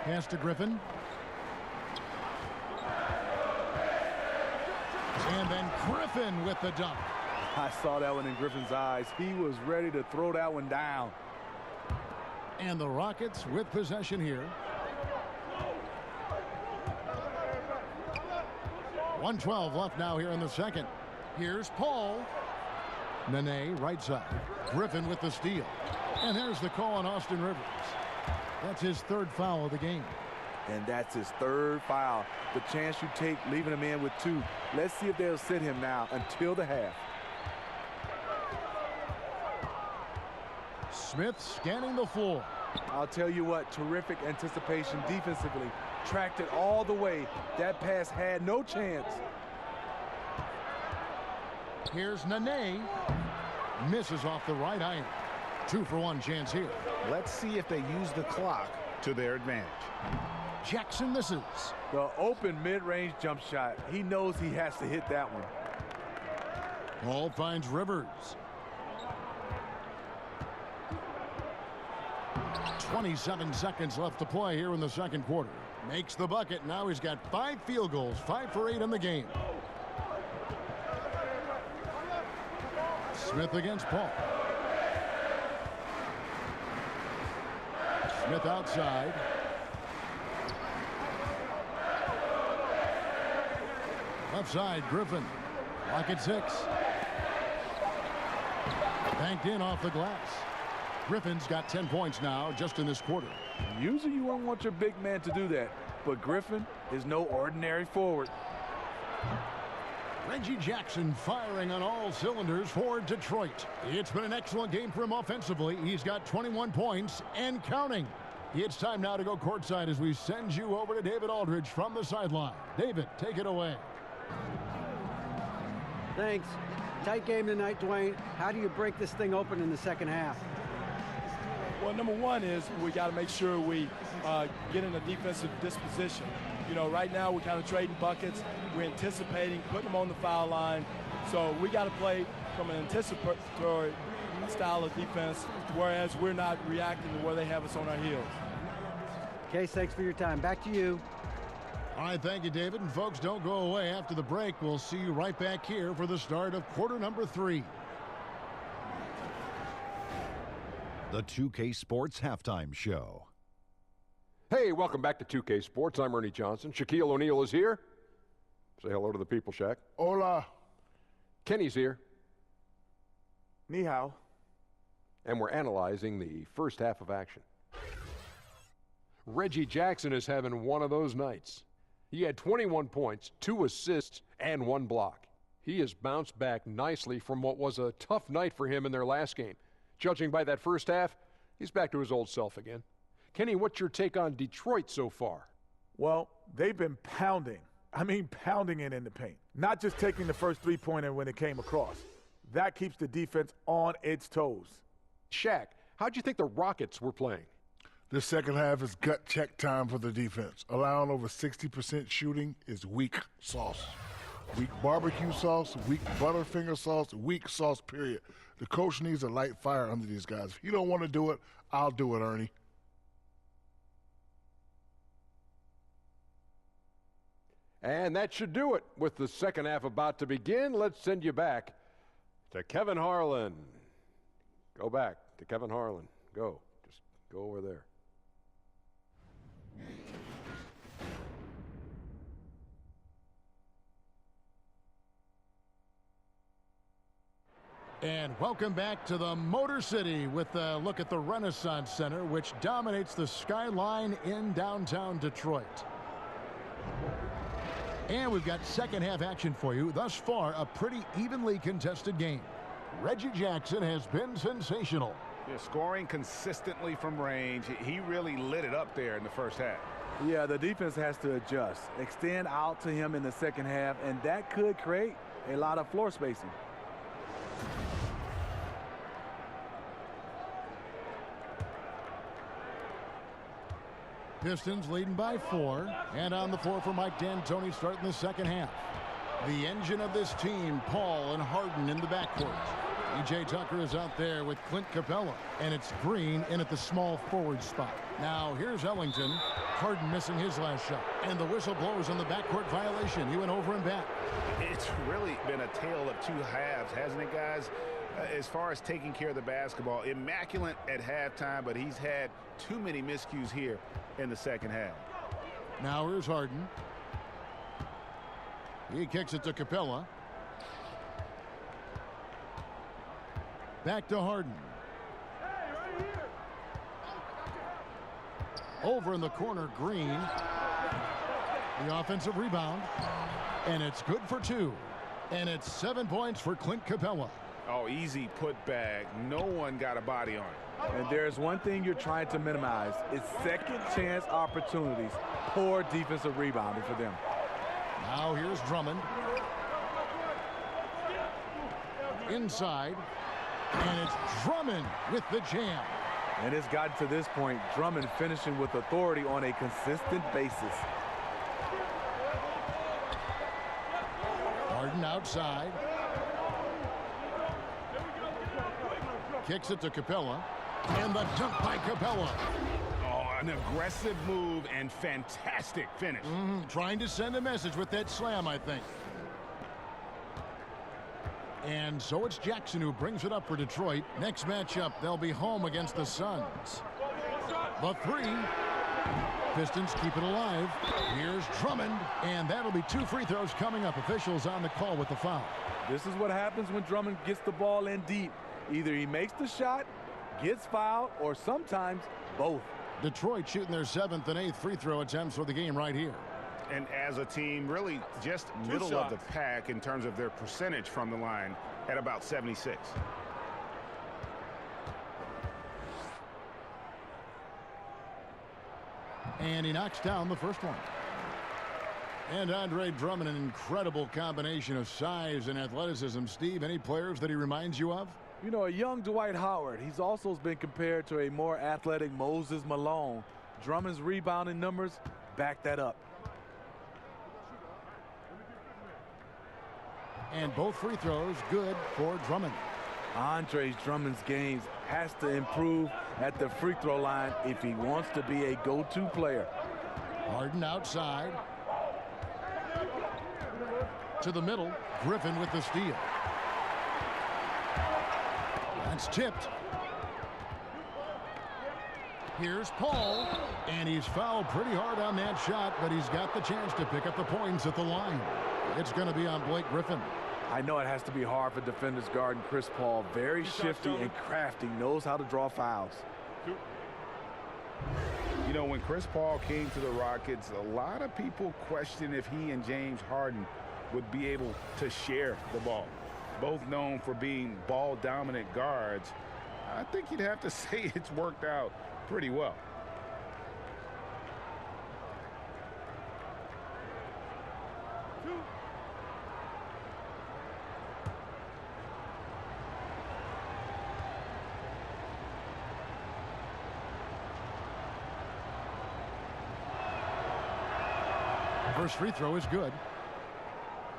[SPEAKER 5] Pass to Griffin. And then Griffin with the dunk.
[SPEAKER 7] I saw that one in Griffin's eyes. He was ready to throw that one down.
[SPEAKER 5] And the Rockets with possession here. 1:12 left now here in the second. Here's Paul. Nene right side. Griffin with the steal. And there's the call on Austin Rivers. That's his 3rd foul of the game.
[SPEAKER 7] And that's his 3rd foul. The chance you take leaving him in with 2. Let's see if they'll sit him now until the half.
[SPEAKER 5] Smith scanning the floor.
[SPEAKER 7] I'll tell you what, terrific anticipation defensively. Tracked it all the way. That pass had no chance.
[SPEAKER 5] Here's Nene. Misses off the right iron. 2-for-1 chance here.
[SPEAKER 9] Let's see if they use the clock to their advantage.
[SPEAKER 5] Jackson misses.
[SPEAKER 7] The open mid-range jump shot. He knows he has to hit that one.
[SPEAKER 5] Paul finds Rivers. 27 seconds left to play here in the second quarter. Makes the bucket. Now he's got 5 field goals, 5 for 8 in the game. Smith against Paul. Smith outside. Left side, Griffin. Lock at 6. Banked in off the glass. Griffin's got 10 points now just in this quarter.
[SPEAKER 7] Usually you won't want your big man to do that, but Griffin is no ordinary forward.
[SPEAKER 5] Reggie Jackson firing on all cylinders for Detroit. It's been an excellent game for him offensively. He's got 21 points and counting. It's time now to go courtside as we send you over to David Aldridge from the sideline. David, take it away.
[SPEAKER 10] Thanks. Tight game tonight, Dwayne. How do you break this thing open in the second half?
[SPEAKER 12] Well, number one is we got to make sure we get in a defensive disposition. You know, right now we're kind of trading buckets. We're anticipating, putting them on the foul line. So we got to play from an anticipatory style of defense, whereas we're not reacting to where they have us on our heels.
[SPEAKER 10] Case, thanks for your time. Back to you.
[SPEAKER 5] All right, thank you, David. And folks, don't go away after the break. We'll see you right back here for the start of quarter number 3.
[SPEAKER 1] The 2K Sports Halftime Show.
[SPEAKER 2] Hey, welcome back to 2K Sports. I'm Ernie Johnson. Shaquille O'Neal is here. Say hello to the people, Shaq.
[SPEAKER 4] Hola.
[SPEAKER 2] Kenny's here.
[SPEAKER 3] Ni hao.
[SPEAKER 2] And we're analyzing the first half of action. Reggie Jackson is having one of those nights. He had 21 points, 2 assists, and 1 block. He has bounced back nicely from what was a tough night for him in their last game. Judging by that first half, he's back to his old self again. Kenny, what's your take on Detroit so far?
[SPEAKER 3] Well, they've been pounding. I mean, pounding it in the paint. Not just taking the first three-pointer when it came across. That keeps the defense on its toes.
[SPEAKER 2] Shaq, how'd you think the Rockets were playing?
[SPEAKER 4] This second half is gut check time for the defense. Allowing over 60% shooting is weak sauce. Weak barbecue sauce, weak Butterfinger sauce, weak sauce, period. The coach needs a light fire under these guys. If you don't want to do it, I'll do it, Ernie.
[SPEAKER 2] And that should do it. With the second half about to begin, let's send you back to Kevin Harlan. Go back to Kevin Harlan. Go. Just go over there.
[SPEAKER 5] And welcome back to the Motor City with a look at the Renaissance Center, which dominates the skyline in downtown Detroit. And we've got second half action for you. Thus far, a pretty evenly contested game. Reggie Jackson has been sensational.
[SPEAKER 9] Yeah, scoring consistently from range. He really lit it up there in the first half.
[SPEAKER 7] Yeah, the defense has to adjust, extend out to him in the second half, and that could create a lot of floor spacing.
[SPEAKER 5] Pistons leading by 4, and on the floor for Mike D'Antoni starting the second half. The engine of this team, Paul and Harden in the backcourt. E.J. Tucker is out there with Clint Capella, and it's Green in at the small forward spot. Now here's Ellington. Harden missing his last shot, and the whistle blows on the backcourt violation. He went over and back.
[SPEAKER 9] It's really been a tale of two halves, hasn't it, guys? As far as taking care of the basketball, immaculate at halftime, but he's had too many miscues here in the second half.
[SPEAKER 5] Now here's Harden. He kicks it to Capella. Back to Harden. Over in the corner, Green. The offensive rebound. And it's good for 2. And it's 7 points for Clint Capella.
[SPEAKER 9] Oh, easy putback. No one got a body on it.
[SPEAKER 7] And there's one thing you're trying to minimize. It's second chance opportunities. Poor defensive rebounding for them.
[SPEAKER 5] Now here's Drummond. Inside. And it's Drummond with the jam.
[SPEAKER 7] And it's gotten to this point. Drummond finishing with authority on a consistent basis.
[SPEAKER 5] Harden outside. Kicks it to Capella. And the dunk by Capella.
[SPEAKER 9] Oh, an aggressive move and fantastic finish.
[SPEAKER 5] Trying to send a message with that slam, I think. And so it's Jackson who brings it up for Detroit. Next matchup, they'll be home against the Suns. The 3. Pistons keep it alive. Here's Drummond. And that'll be 2 free throws coming up. Officials on the call with the foul.
[SPEAKER 7] This is what happens when Drummond gets the ball in deep. Either he makes the shot, gets fouled, or sometimes both.
[SPEAKER 5] Detroit shooting their 7th and 8th free throw attempts for the game right here.
[SPEAKER 9] And as a team, really just middle of the pack in terms of their percentage from the line at about 76.
[SPEAKER 5] And he knocks down the first one. And Andre Drummond, an incredible combination of size and athleticism. Steve, any players that he reminds you of?
[SPEAKER 7] You know, a young Dwight Howard. He's also been compared to a more athletic Moses Malone. Drummond's rebounding numbers back that up.
[SPEAKER 5] And both free throws good for Drummond.
[SPEAKER 7] Andre Drummond's games has to improve at the free throw line if he wants to be a go-to player.
[SPEAKER 5] Harden outside. To the middle. Griffin with the steal. That's tipped. Here's Paul. And he's fouled pretty hard on that shot, but he's got the chance to pick up the points at the line. It's going to be on Blake Griffin.
[SPEAKER 7] I know it has to be hard for defenders guarding Chris Paul. Very shifty and crafty. Knows how to draw fouls.
[SPEAKER 9] You know, when Chris Paul came to the Rockets, a lot of people question if he and James Harden would be able to share the ball. Both known for being ball-dominant guards. I think you'd have to say it's worked out pretty well.
[SPEAKER 5] First free throw is good.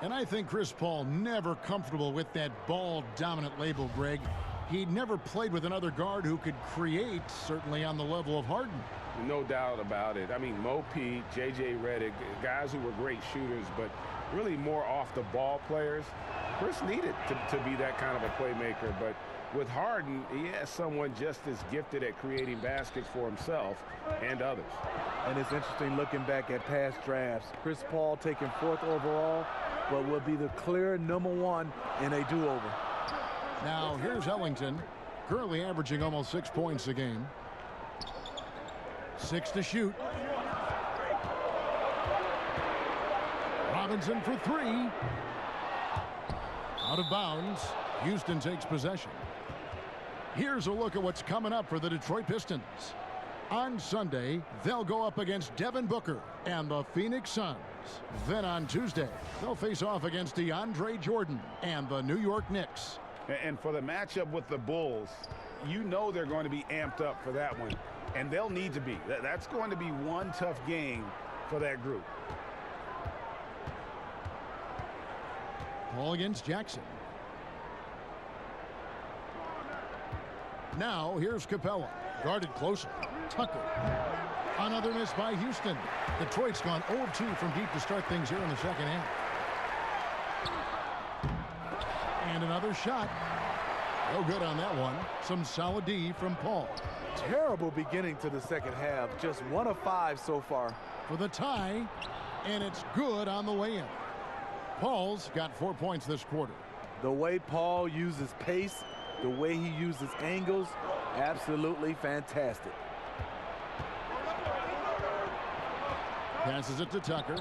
[SPEAKER 5] And I think Chris Paul never comfortable with that ball-dominant label, Greg. He'd never played with another guard who could create, certainly on the level of Harden.
[SPEAKER 9] No doubt about it. I mean, Mo Pete, J.J. Redick, guys who were great shooters, but really more off-the-ball players. Chris needed to be that kind of a playmaker, but with Harden, he has someone just as gifted at creating baskets for himself and others.
[SPEAKER 7] And it's interesting looking back at past drafts. Chris Paul taken 4th overall, but will be the clear #1 in a do-over.
[SPEAKER 5] Now here's Ellington, currently averaging almost 6 points a game. 6 to shoot. Robinson for 3. Out of bounds. Houston takes possession. Here's a look at what's coming up for the Detroit Pistons. On Sunday, they'll go up against Devin Booker and the Phoenix Suns. Then on Tuesday, they'll face off against DeAndre Jordan and the New York Knicks.
[SPEAKER 9] And for the matchup with the Bulls, you know they're going to be amped up for that one. And they'll need to be. That's going to be one tough game for that group.
[SPEAKER 5] Ball against Jackson. Now here's Capella. Guarded closer. Tucker. Another miss by Houston. Detroit's gone 0-2 from deep to start things here in the second half. And another shot. No good on that one. Some solid D from Paul.
[SPEAKER 7] Terrible beginning to the second half. Just 1 of 5 so far.
[SPEAKER 5] For the tie, and it's good on the way in. Paul's got 4 points this quarter.
[SPEAKER 7] The way Paul uses pace, the way he uses angles, absolutely fantastic.
[SPEAKER 5] Passes it to Tucker.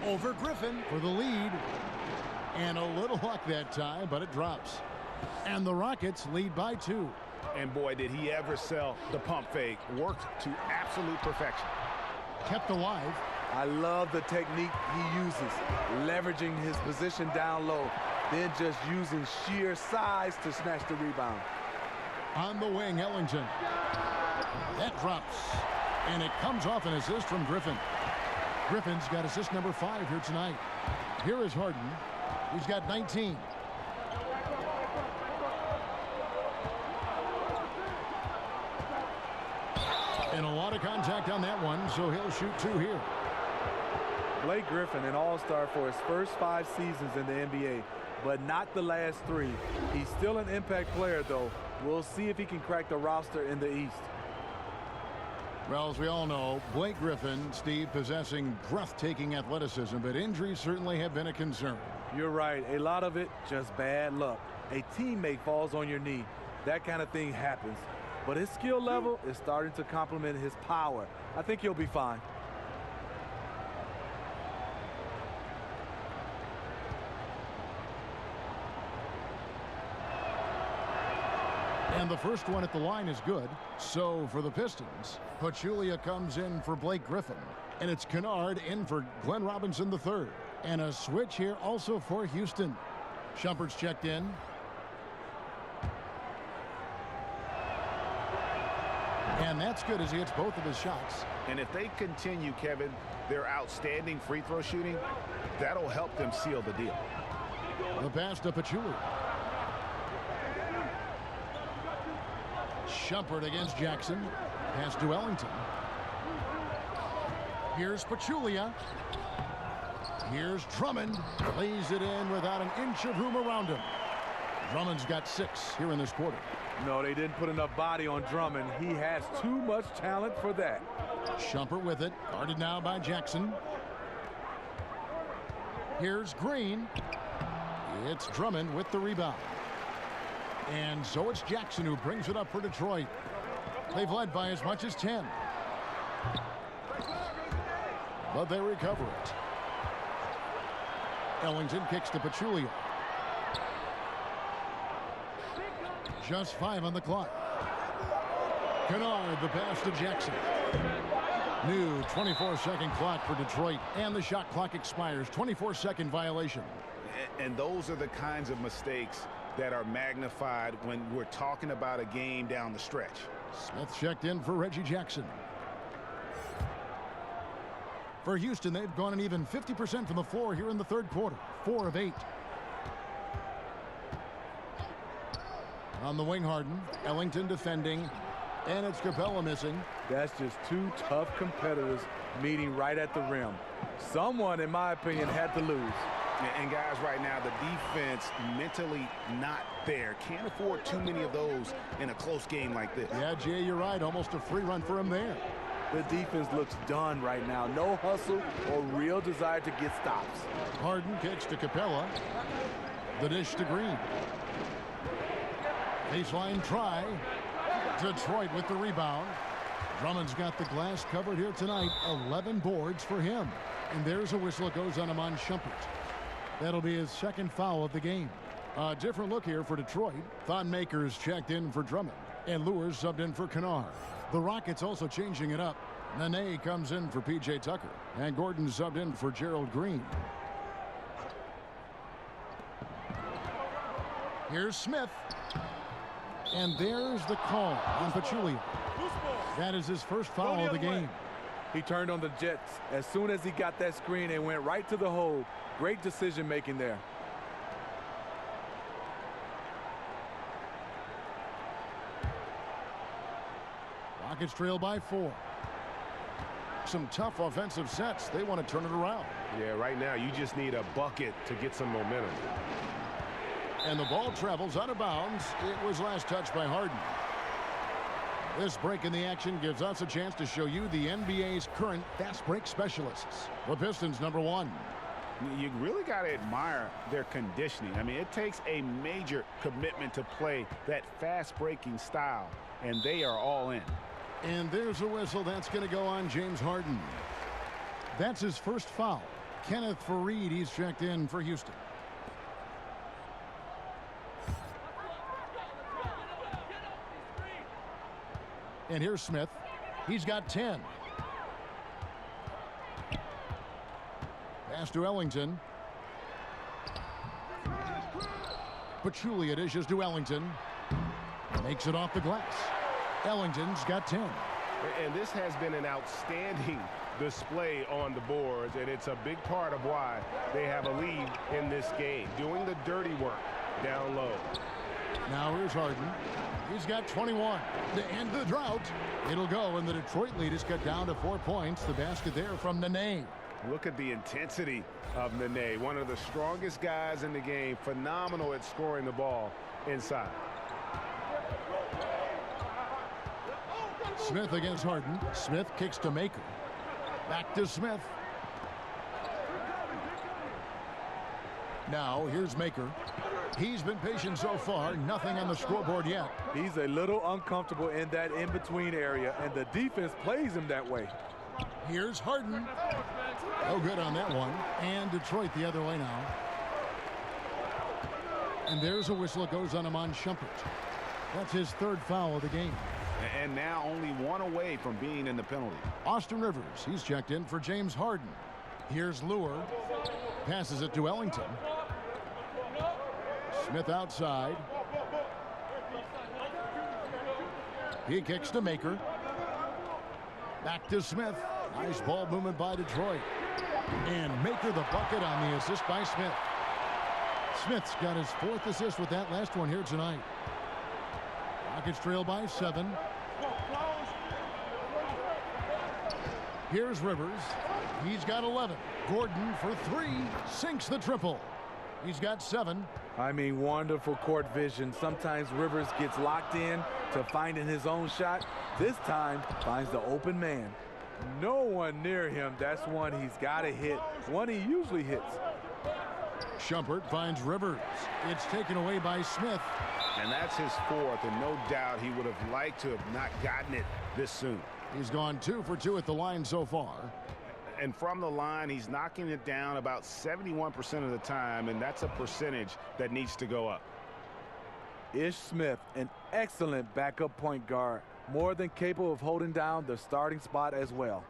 [SPEAKER 5] Over Griffin for the lead. And a little luck that time, but it drops. And the Rockets lead by 2.
[SPEAKER 9] And boy, did he ever sell the pump fake. Worked to absolute perfection.
[SPEAKER 5] Kept alive.
[SPEAKER 7] I love the technique he uses, leveraging his position down low, then just using sheer size to snatch the rebound.
[SPEAKER 5] On the wing, Ellington. That drops. And it comes off an assist from Griffin. Griffin's got assist number 5 here tonight. Here is Harden. He's got 19. And a lot of contact on that one, so he'll shoot 2 here.
[SPEAKER 7] Blake Griffin, an all-star for his first 5 seasons in the NBA, but not the last 3. He's still an impact player, though. We'll see if he can crack the roster in the East.
[SPEAKER 5] Well, as we all know, Blake Griffin, Steve, possessing breathtaking athleticism, but injuries certainly have been a concern.
[SPEAKER 7] You're right. A lot of it, just bad luck. A teammate falls on your knee. That kind of thing happens. But his skill level is starting to complement his power. I think he'll be fine.
[SPEAKER 5] And the first one at the line is good. So for the Pistons, Pachulia comes in for Blake Griffin. And it's Kennard in for Glenn Robinson III. And a switch here also for Houston. Shumpert's checked in. And that's good as he hits both of his shots.
[SPEAKER 9] And if they continue, Kevin, their outstanding free throw shooting, that'll help them seal the deal.
[SPEAKER 5] The pass to Pachulia. Shumpert against Jackson. Pass to Ellington. Here's Pachulia. Here's Drummond. Lays it in without an inch of room around him. Drummond's got 6 here in this quarter.
[SPEAKER 7] No, they didn't put enough body on Drummond. He has too much talent for that.
[SPEAKER 5] Shumpert with it. Guarded now by Jackson. Here's Green. It's Drummond with the rebound. And so it's Jackson who brings it up for Detroit. They've led by as much as 10. But they recover it. Ellington kicks to Pachulia. Just 5 on the clock. Kennard, the pass to Jackson. New 24-second clock for Detroit, and the shot clock expires. 24-second violation.
[SPEAKER 9] And those are the kinds of mistakes that are magnified when we're talking about a game down the stretch.
[SPEAKER 5] Smith checked in for Reggie Jackson. For Houston, they've gone an even 50% from the floor here in the third quarter. 4 of 8. On the wing, Harden. Ellington defending. And it's Capella missing.
[SPEAKER 7] That's just 2 tough competitors meeting right at the rim. Someone, in my opinion, had to lose.
[SPEAKER 9] And guys, right now, the defense mentally not there. Can't afford too many of those in a close game like this.
[SPEAKER 5] Yeah, Jay, you're right. Almost a free run for him there.
[SPEAKER 7] The defense looks done right now. No hustle or real desire to get stops.
[SPEAKER 5] Harden kicks to Capella. The dish to Green. Baseline try. Detroit with the rebound. Drummond's got the glass covered here tonight. 11 boards for him. And there's a whistle. It goes on Iman Shumpert. That'll be his second foul of the game. A different look here for Detroit. Thon Maker's checked in for Drummond. And Lewis subbed in for Kennard. The Rockets also changing it up. Nene comes in for P.J. Tucker. And Gordon subbed in for Gerald Green. Here's Smith. And there's the call on Pachulia. That is his first foul of the game.
[SPEAKER 7] He turned on the Jets as soon as he got that screen and went right to the hole. Great decision making there.
[SPEAKER 5] Rockets trail by 4. Some tough offensive sets. They want to turn it around.
[SPEAKER 6] Yeah, right now you just need a bucket to get some momentum.
[SPEAKER 5] And the ball travels out of bounds. It was last touched by Harden. This break in the action gives us a chance to show you the NBA's current fast break specialists. The Pistons, #1.
[SPEAKER 9] You really got to admire their conditioning. I mean, it takes a major commitment to play that fast breaking style, and they are all in.
[SPEAKER 5] And there's a whistle. That's going to go on James Harden. That's his first foul. Kenneth Faried, he's checked in for Houston. And here's Smith. He's got 10. Pass to Ellington. Pachulia dishes to Ellington. Makes it off the glass. Ellington's got 10.
[SPEAKER 6] And this has been an outstanding display on the boards, and it's a big part of why they have a lead in this game. Doing the dirty work down low.
[SPEAKER 5] Now here's Harden. He's got 21 to end the drought. It'll go, and the Detroit lead is cut down to 4 points. The basket there from Nene.
[SPEAKER 6] Look at the intensity of Nene, one of the strongest guys in the game. Phenomenal at scoring the ball inside.
[SPEAKER 5] Smith against Harden. Smith kicks to Maker. Back to Smith. Now here's Maker. He's been patient so far. Nothing on the scoreboard yet.
[SPEAKER 7] He's a little uncomfortable in that in-between area, and the defense plays him that way.
[SPEAKER 5] Here's Harden. No good on that one. And Detroit the other way now. And there's a whistle. It goes on Iman Shumpert. That's his third foul of the game.
[SPEAKER 9] And now only one away from being in the penalty.
[SPEAKER 5] Austin Rivers, he's checked in for James Harden. Here's Lure. Passes it to Ellington. Smith outside. He kicks to Maker. Back to Smith. Nice ball movement by Detroit. And Maker the bucket on the assist by Smith. Smith's got his 4th assist with that last one here tonight. Rockets trail by 7. Here's Rivers. He's got 11. Gordon for 3. Sinks the triple. He's got 7.
[SPEAKER 7] I mean, wonderful court vision. Sometimes Rivers gets locked in to finding his own shot. This time, finds the open man. No one near him. That's one he's got to hit. One he usually hits.
[SPEAKER 5] Shumpert finds Rivers. It's taken away by Smith.
[SPEAKER 9] And that's his 4th, and no doubt he would have liked to have not gotten it this soon.
[SPEAKER 5] He's gone 2 for 2 at the line so far.
[SPEAKER 9] And from the line, he's knocking it down about 71% of the time, and that's a percentage that needs to go up.
[SPEAKER 7] Ish Smith, an excellent backup point guard, more than capable of holding down the starting spot as well.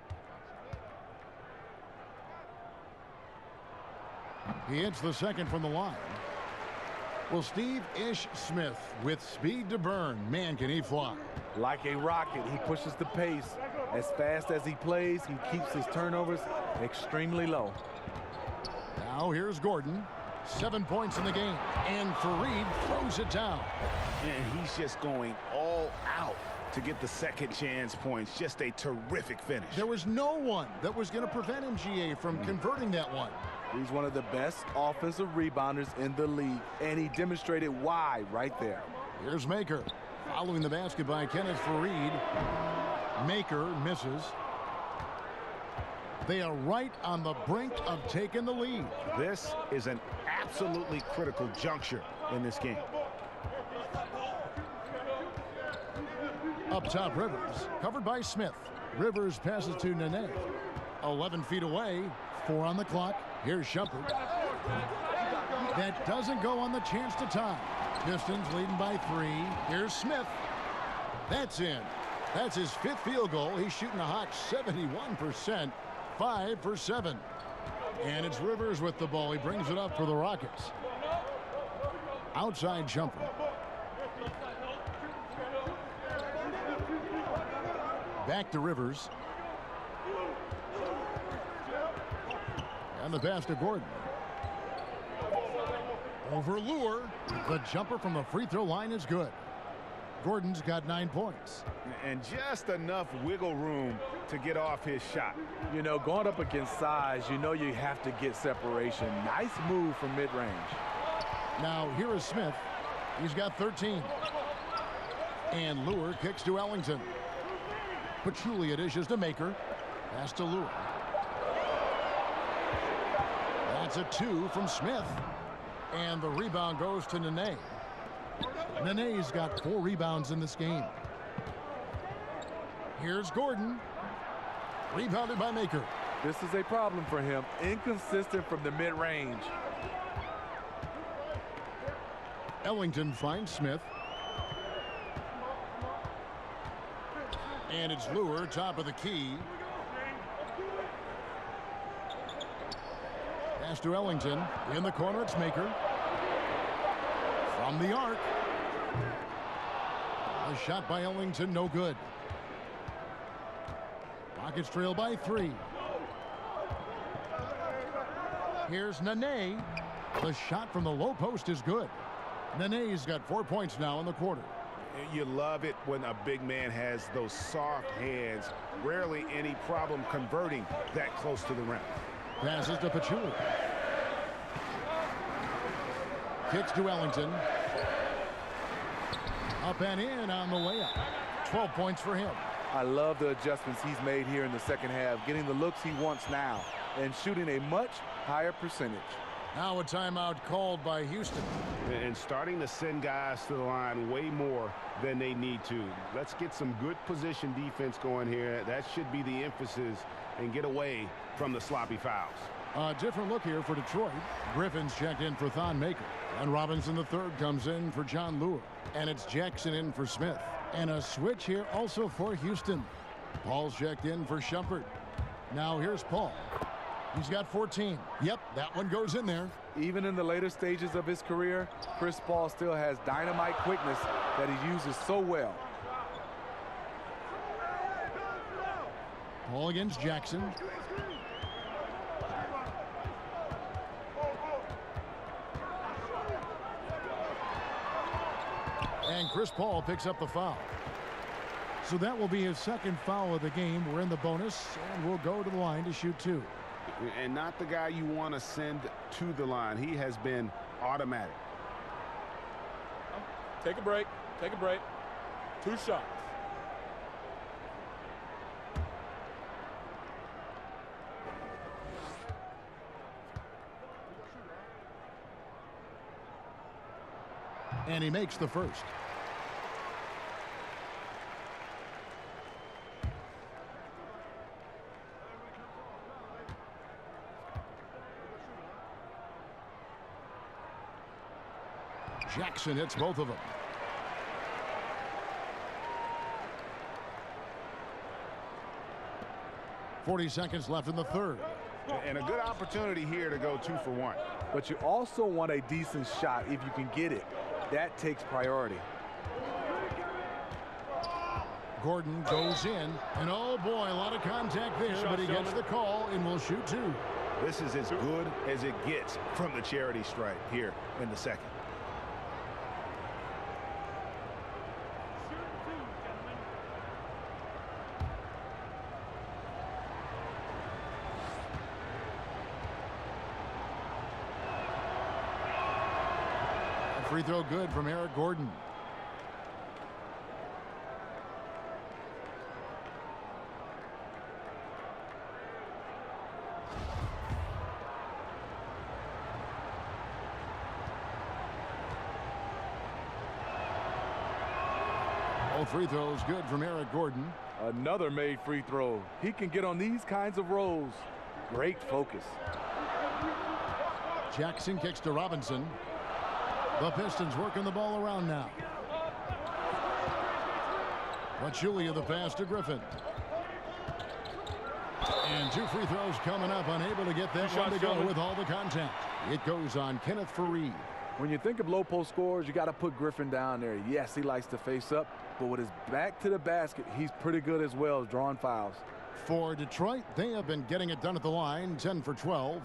[SPEAKER 5] He hits the second from the line. Well, Steve Ish Smith with speed to burn. Man, can he fly.
[SPEAKER 7] Like a rocket, he pushes the pace. As fast as he plays, he keeps his turnovers extremely low.
[SPEAKER 5] Now here's Gordon. 7 points in the game. And Faried throws it down.
[SPEAKER 9] And he's just going all out to get the second chance points. Just a terrific finish.
[SPEAKER 5] There was no one that was going to prevent him, GA, from converting that one.
[SPEAKER 7] He's one of the best offensive rebounders in the league, and he demonstrated why right there.
[SPEAKER 5] Here's Maker. Following the basket by Kenneth Faried. Maker misses. They are right on the brink of taking the lead.
[SPEAKER 9] This is an absolutely critical juncture in this game.
[SPEAKER 5] Up top, Rivers, covered by Smith. Rivers passes to Nene. 11 feet away, 4 on the clock. Here's Shumpert. That doesn't go on the chance to tie. Pistons leading by 3. Here's Smith. That's in. That's his 5th field goal. He's shooting a hot 71%, 5 for 7. And it's Rivers with the ball. He brings it up for the Rockets. Outside Shumpert. Back to Rivers. And the pass to Gordon. Over Lure. The jumper from the free throw line is good. Gordon's got 9 points.
[SPEAKER 9] And just enough wiggle room to get off his shot.
[SPEAKER 7] You know, going up against size, you know you have to get separation. Nice move from mid-range.
[SPEAKER 5] Now here is Smith. He's got 13. And Lure kicks to Ellington. Pachulia dishes to Maker. Pass to Lure. That's a 2 from Smith. And the rebound goes to Nene. Nene's got 4 rebounds in this game. Here's Gordon. Rebounded by Maker.
[SPEAKER 7] This is a problem for him. Inconsistent from the mid-range.
[SPEAKER 5] Ellington finds Smith. And it's Lure, top of the key. Pass to Ellington. In the corner, it's Maker. From the arc. A shot by Ellington, no good. Rockets trail by 3. Here's Nene. The shot from the low post is good. Nene's got 4 points now in the quarter.
[SPEAKER 9] You love it when a big man has those soft hands. Rarely any problem converting that close to the rim.
[SPEAKER 5] Passes to Pachulia. Kicks to Ellington. Up and in on the layup. 12 points for him.
[SPEAKER 7] I love the adjustments he's made here in the second half, getting the looks he wants now and shooting a much higher percentage.
[SPEAKER 5] Now a timeout called by Houston.
[SPEAKER 9] And starting to send guys to the line way more than they need to. Let's get some good position defense going here. That should be the emphasis, and get away from the sloppy fouls.
[SPEAKER 5] A different look here for Detroit. Griffin's checked in for Thon Maker. And Robinson III comes in for John Lure. And it's Jackson in for Smith. And a switch here also for Houston. Paul's checked in for Shumpert. Now here's Paul. He's got 14. Yep, that one goes in there.
[SPEAKER 7] Even in the later stages of his career, Chris Paul still has dynamite quickness that he uses so well.
[SPEAKER 5] Paul against Jackson. And Chris Paul picks up the foul. So that will be his second foul of the game. We're in the bonus, and we'll go to the line to shoot 2.
[SPEAKER 9] And not the guy you want to send to the line. He has been automatic.
[SPEAKER 12] Take a break. Take a break. 2 shots.
[SPEAKER 5] And he makes the first. Jackson hits both of them. .40 seconds left in the third.
[SPEAKER 9] And a good opportunity here to go 2 for 1.
[SPEAKER 7] But you also want a decent shot if you can get it. That takes priority.
[SPEAKER 5] Gordon goes in, and oh boy, a lot of contact there, but he gets the call and will shoot 2.
[SPEAKER 9] This is as good as it gets from the charity stripe here in the second.
[SPEAKER 5] Free throw good from Eric Gordon. Both free throws good from Eric Gordon.
[SPEAKER 7] Another made free throw. He can get on these kinds of rolls. Great focus.
[SPEAKER 5] Jackson kicks to Robinson. The Pistons working the ball around now. Pachulia the pass to Griffin. And 2 free throws coming up, unable to get that one to go with all the contact. It goes on Kenneth Faried.
[SPEAKER 7] When you think of low post scorers, you got to put Griffin down there. Yes, he likes to face up, but with his back to the basket, he's pretty good as well as drawing fouls.
[SPEAKER 5] For Detroit, they have been getting it done at the line, 10 for 12.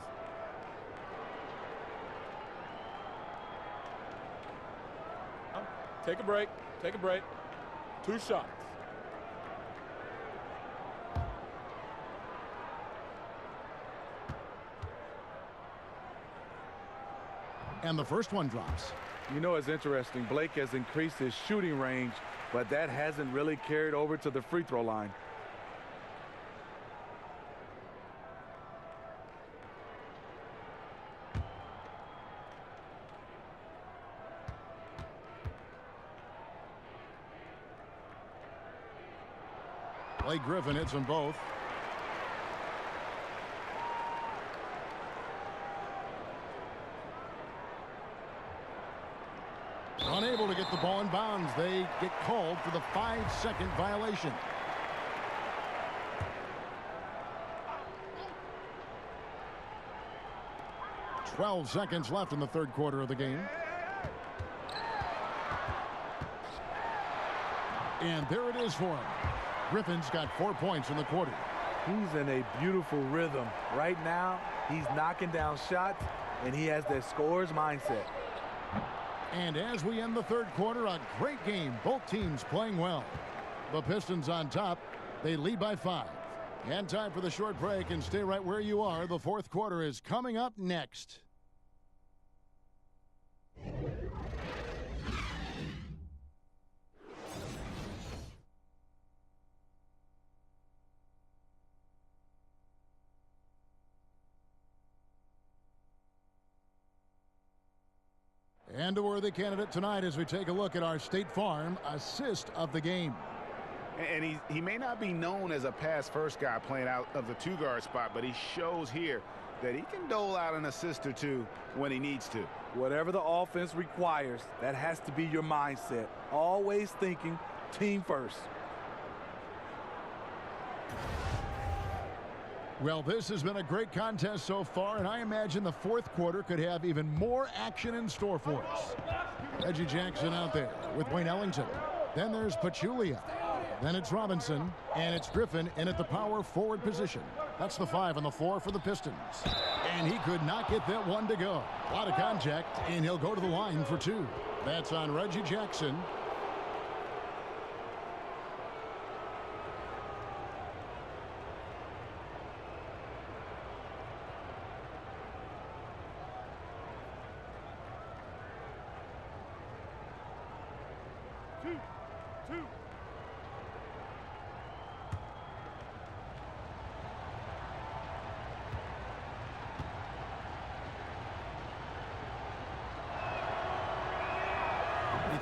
[SPEAKER 12] Take a break. Take a break. 2 shots.
[SPEAKER 5] And the first one drops.
[SPEAKER 7] You know, it's interesting. Blake has increased his shooting range, but that hasn't really carried over to the free throw line.
[SPEAKER 5] Blake Griffin hits them both. Unable to get the ball in bounds. They get called for the 5-second violation. "12 seconds left in the third quarter of the game. And there it is for him. Griffin's got 4 points in the quarter.
[SPEAKER 7] He's in a beautiful rhythm. Right now, he's knocking down shots, and he has that scorer's mindset.
[SPEAKER 5] And as we end the third quarter, a great game. Both teams playing well. The Pistons on top. They lead by 5. And time for the short break, and stay right where you are. The fourth quarter is coming up next. And a worthy candidate tonight as we take a look at our State Farm assist of the game.
[SPEAKER 9] And he may not be known as a pass-first guy playing out of the 2-guard spot, but he shows here that he can dole out an assist or 2 when he needs to.
[SPEAKER 7] Whatever the offense requires, that has to be your mindset. Always thinking team first.
[SPEAKER 5] Well, this has been a great contest so far, and I imagine the fourth quarter could have even more action in store for us. Reggie Jackson out there with Wayne Ellington. Then there's Pachulia. Then it's Robinson, and it's Griffin in at the power forward position. That's the 5 on the floor for the Pistons. And he could not get that one to go. A lot of contact, and he'll go to the line for 2. That's on Reggie Jackson.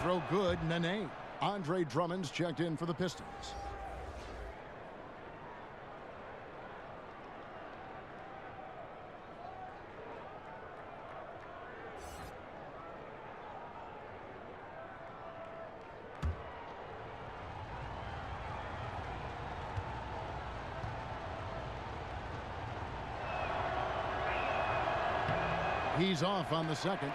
[SPEAKER 5] Throw good, Nene. Andre Drummond's checked in for the Pistons. He's off on the second.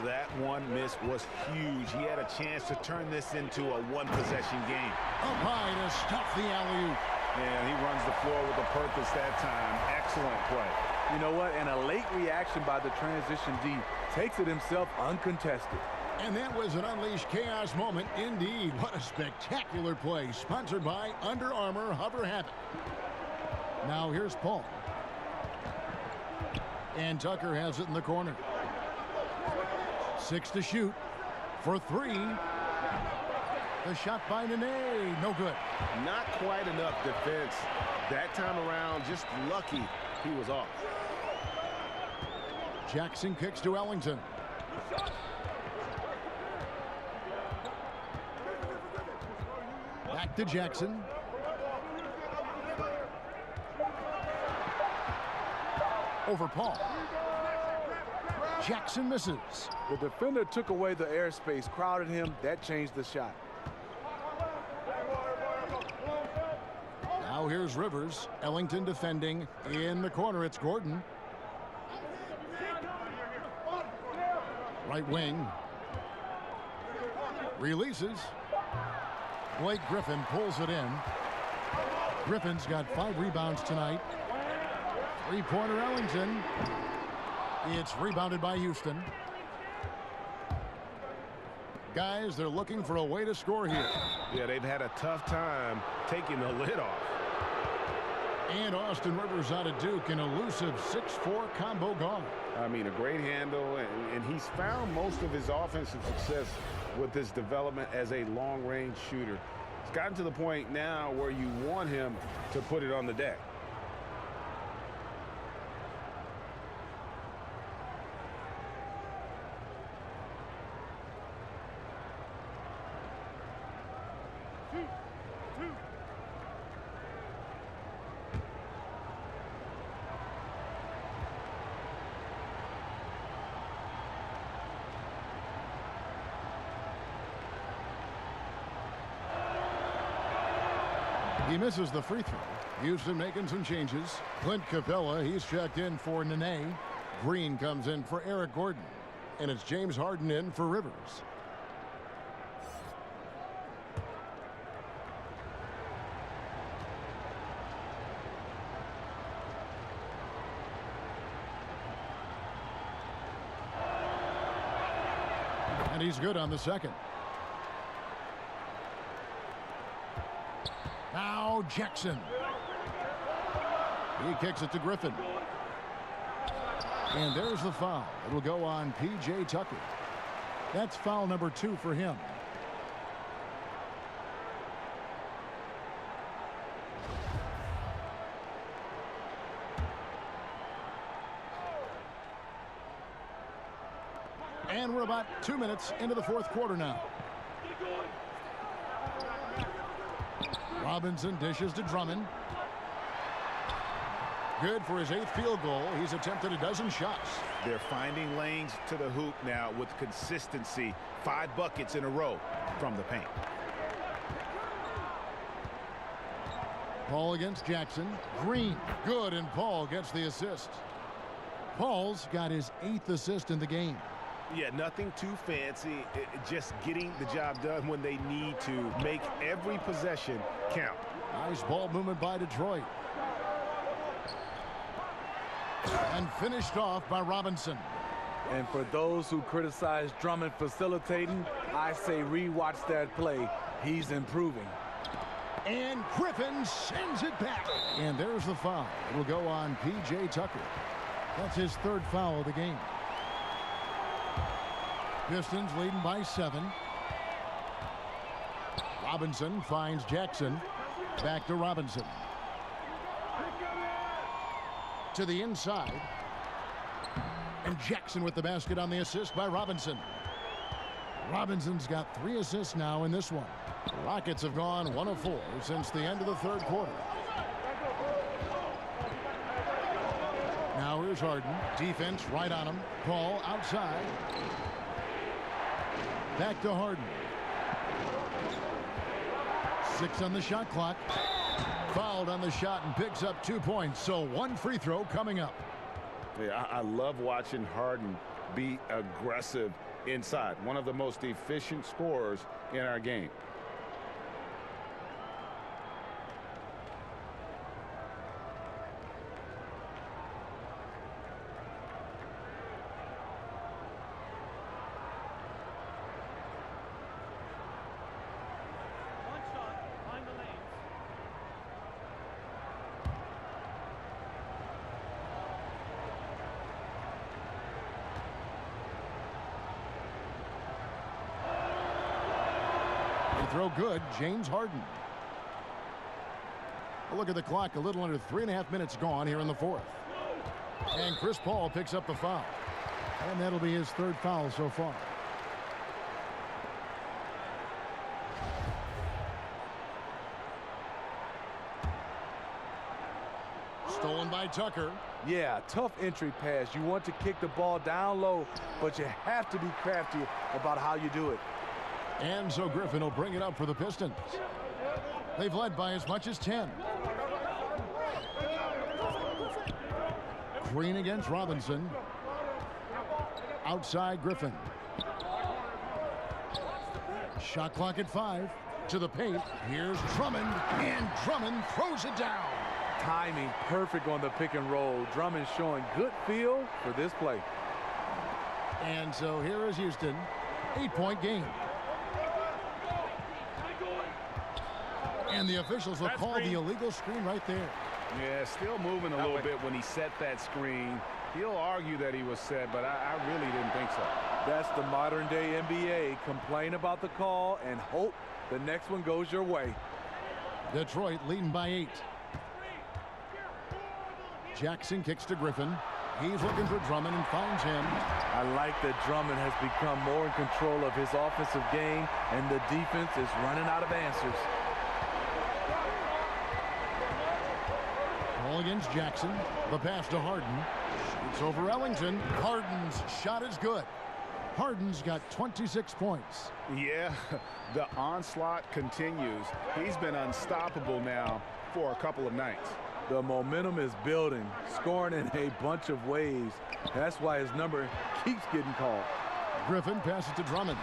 [SPEAKER 9] That one miss was huge. He had a chance to turn this into a one-possession game.
[SPEAKER 5] Up high to stop the alley-oop.
[SPEAKER 9] And he runs the floor with a purpose that time. Excellent play.
[SPEAKER 7] You know what? And a late reaction by the transition D takes it himself uncontested.
[SPEAKER 5] And that was an unleashed chaos moment indeed. What a spectacular play. Sponsored by Under Armour Hover Havoc. Now here's Paul. And Tucker has it in the corner. 6 to shoot for 3. The shot by Nene, no good.
[SPEAKER 9] Not quite enough defense. That time around, just lucky he was off.
[SPEAKER 5] Jackson kicks to Ellington. Back to Jackson. Over Paul. Jackson misses.
[SPEAKER 7] The defender took away the airspace, crowded him. That changed the shot.
[SPEAKER 5] Now here's Rivers. Ellington defending. In the corner, it's Gordon. Right wing. Releases. Blake Griffin pulls it in. Griffin's got 5 rebounds tonight. Three-pointer Ellington. It's rebounded by Houston. Guys, they're looking for a way to score here.
[SPEAKER 6] Yeah, they've had a tough time taking the lid off.
[SPEAKER 5] And Austin Rivers out of Duke, an elusive 6'4" combo guard.
[SPEAKER 6] I mean, a great handle, and he's found most of his offensive success with his development as a long-range shooter. It's gotten to the point now where you want him to put it on the deck.
[SPEAKER 5] He misses the free throw. Houston making some changes. Clint Capella, he's checked in for Nene. Green comes in for Eric Gordon. And it's James Harden in for Rivers. And he's good on the second. Now Jackson. He kicks it to Griffin. And there's the foul. It'll go on P.J. Tucker. That's foul number 2 for him. And we're about 2 minutes into the fourth quarter now. Robinson dishes to Drummond. Good for his 8th field goal. He's attempted a dozen shots.
[SPEAKER 9] They're finding lanes to the hoop now with consistency. 5 buckets in a row from the paint.
[SPEAKER 5] Paul against Jackson. Green. Good, and Paul gets the assist. Paul's got his 8th assist in the game.
[SPEAKER 9] Yeah, nothing too fancy. Just getting the job done when they need to. Make every possession count.
[SPEAKER 5] Nice ball movement by Detroit. And finished off by Robinson.
[SPEAKER 7] And for those who criticize Drummond facilitating, I say rewatch that play. He's improving.
[SPEAKER 5] And Griffin sends it back. And there's the foul. It will go on P.J. Tucker. That's his 3rd foul of the game. Pistons leading by 7. Robinson finds Jackson. Back to Robinson. To the inside. And Jackson with the basket on the assist by Robinson. Robinson's got 3 assists now in this one. The Rockets have gone 1 of 4 since the end of the 3rd quarter. Now here's Harden. Defense right on him. Paul outside. Back to Harden. 6 on the shot clock. Fouled on the shot and picks up 2 points. So 1 free throw coming up.
[SPEAKER 9] Yeah, I love watching Harden be aggressive inside. One of the most efficient scorers in our game.
[SPEAKER 5] Throw good, James Harden. A look at the clock, a little under 3.5 minutes gone here in the 4th. And Chris Paul picks up the foul. And that'll be his 3rd foul so far. Stolen by Tucker.
[SPEAKER 7] Yeah, tough entry pass. You want to kick the ball down low, but you have to be crafty about how you do it.
[SPEAKER 5] And so Griffin will bring it up for the Pistons. They've led by as much as 10. Green against Robinson. Outside Griffin. Shot clock at 5. To the paint. Here's Drummond. And Drummond throws it down.
[SPEAKER 7] Timing perfect on the pick and roll. Drummond showing good feel for this play.
[SPEAKER 5] And so here is Houston. 8-point game. And the officials will call the illegal screen right there.
[SPEAKER 6] Yeah, still moving a little bit when he set that screen. He'll argue that he was set, but I really didn't think so.
[SPEAKER 7] That's the modern day NBA. Complain about the call and hope the next one goes your way.
[SPEAKER 5] Detroit leading by 8. Jackson kicks to Griffin. He's looking for Drummond and finds him.
[SPEAKER 7] I like that Drummond has become more in control of his offensive game, and the defense is running out of answers.
[SPEAKER 5] Ball against Jackson. The pass to Harden. Shoots over Ellington. Harden's shot is good. Harden's got 26 points.
[SPEAKER 9] Yeah, the onslaught continues. He's been unstoppable now for a couple of nights.
[SPEAKER 7] The momentum is building, scoring in a bunch of ways. That's why his number keeps getting called.
[SPEAKER 5] Griffin passes to Drummond.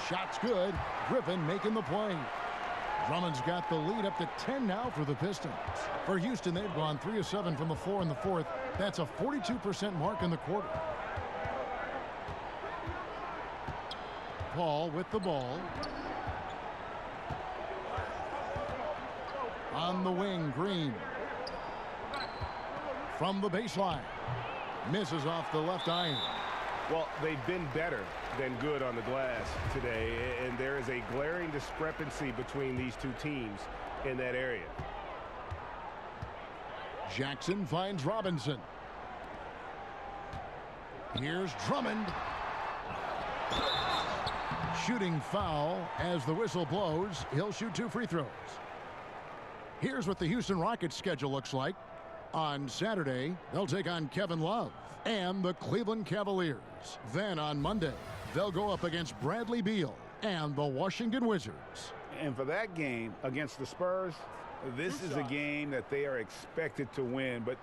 [SPEAKER 5] Shot's good. Griffin making the play. Drummond's got the lead up to 10 now for the Pistons. For Houston, they've gone 3 of 7 from the floor in the fourth. That's a 42% mark in the quarter. Paul with the ball. On the wing, Green. From the baseline. Misses off the left iron.
[SPEAKER 6] Well, they've been better than good on the glass today, and there is a glaring discrepancy between these two teams in that area.
[SPEAKER 5] Jackson finds Robinson. Here's Drummond. Shooting foul as the whistle blows. He'll shoot 2 free throws. Here's what the Houston Rockets schedule looks like. On Saturday, they'll take on Kevin Love and the Cleveland Cavaliers. Then on Monday, they'll go up against Bradley Beal and the Washington Wizards.
[SPEAKER 9] And for that game against the Spurs, this is a game that they are expected to win. But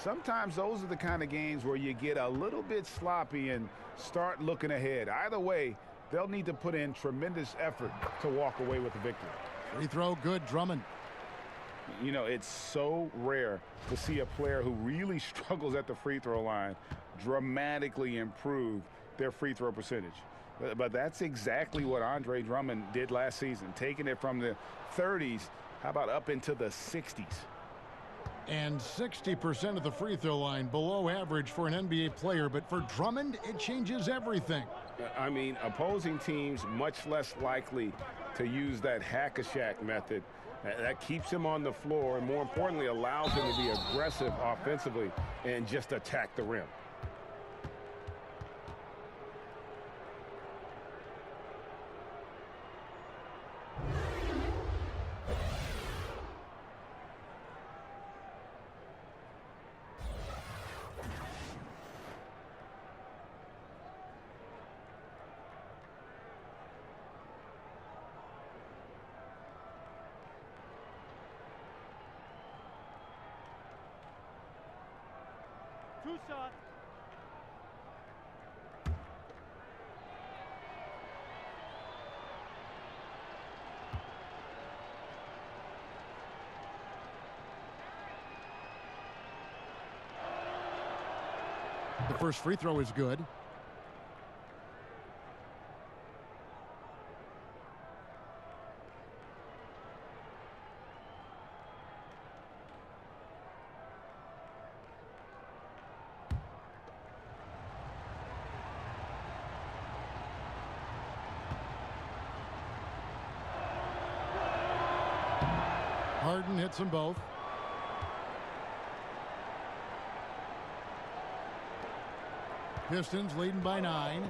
[SPEAKER 9] sometimes those are the kind of games where you get a little bit sloppy and start looking ahead. Either way, they'll need to put in tremendous effort to walk away with the victory.
[SPEAKER 5] Free throw good, Drummond.
[SPEAKER 9] You know, it's so rare to see a player who really struggles at the free throw line dramatically improve their free throw percentage. But that's exactly what Andre Drummond did last season, taking it from the 30s, how about up into the 60s?
[SPEAKER 5] And 60% of the free throw line, below average for an NBA player. But for Drummond, it changes everything.
[SPEAKER 6] I mean, opposing teams much less likely to use that hack-a-shack method. That keeps him on the floor and, more importantly, allows him to be aggressive offensively and just attack the rim.
[SPEAKER 5] The first free throw is good. Harden hits them both. Pistons leading by 9.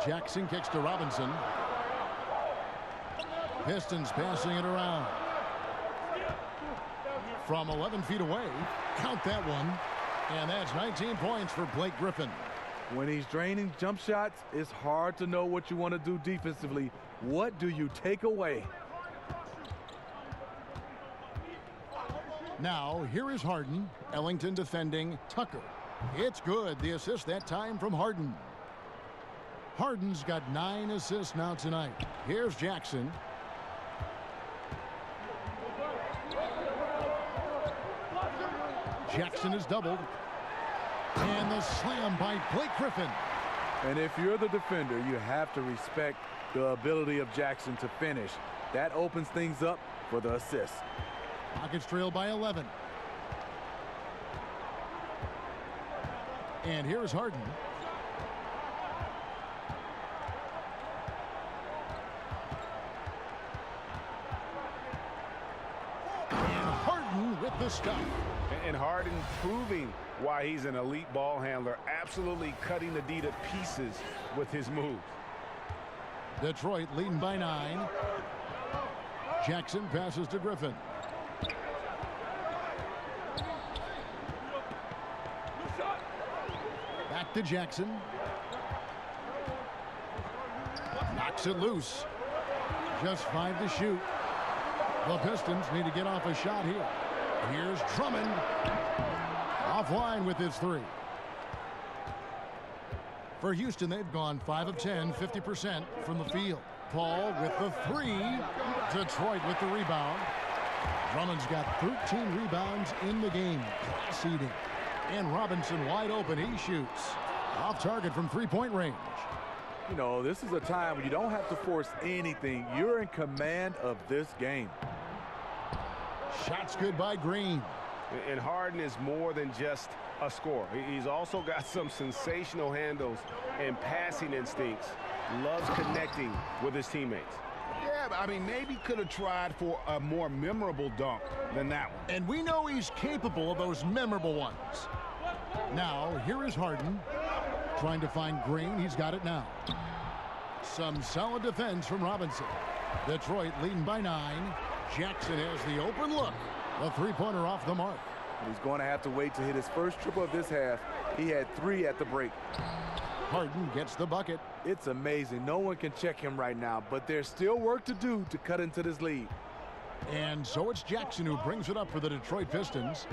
[SPEAKER 5] Jackson kicks to Robinson. Pistons passing it around. from 11 feet away. Count that one. And that's 19 points for Blake Griffin.
[SPEAKER 7] When he's draining jump shots, it's hard to know what you want to do defensively. What do you take away?
[SPEAKER 5] Now, here is Harden. Ellington defending Tucker. It's good. The assist that time from Harden. Harden's got 9 assists now tonight. Here's Jackson. Jackson is doubled. And the slam by Blake Griffin.
[SPEAKER 7] And if you're the defender, you have to respect the ability of Jackson to finish. That opens things up for the assist.
[SPEAKER 5] Rockets trail by 11. And here's Harden. And Harden with the stuff.
[SPEAKER 6] And Harden proving why he's an elite ball handler, absolutely cutting the D to pieces with his moves.
[SPEAKER 5] Detroit leading by 9. Jackson passes to Griffin. Back to Jackson. Knocks it loose. Just 5 to shoot. The Pistons need to get off a shot here. Here's Drummond. Offline with his 3. For Houston, they've gone 5 of 10, 50% from the field. Paul with the 3. Detroit with the rebound. Drummond's got 13 rebounds in the game. Class eating. And Robinson wide open. He shoots. Off target from 3-point range.
[SPEAKER 7] You know, this is a time when you don't have to force anything. You're in command of this game.
[SPEAKER 5] Shots good by Green.
[SPEAKER 6] And Harden is more than just a scorer. He's also got some sensational handles and passing instincts. Loves connecting with his teammates.
[SPEAKER 9] Yeah, I mean, maybe could have tried for a more memorable dunk than that one.
[SPEAKER 5] And we know he's capable of those memorable ones. Now, here is Harden. Trying to find Green. He's got it now. Some solid defense from Robinson. Detroit leading by 9. Jackson has the open look. The 3-pointer off the mark.
[SPEAKER 7] He's going to have to wait to hit his first triple of this half. He had 3 at the break.
[SPEAKER 5] Harden gets the bucket.
[SPEAKER 7] It's amazing. No one can check him right now, but there's still work to do to cut into this lead.
[SPEAKER 5] And so it's Jackson who brings it up for the Detroit Pistons.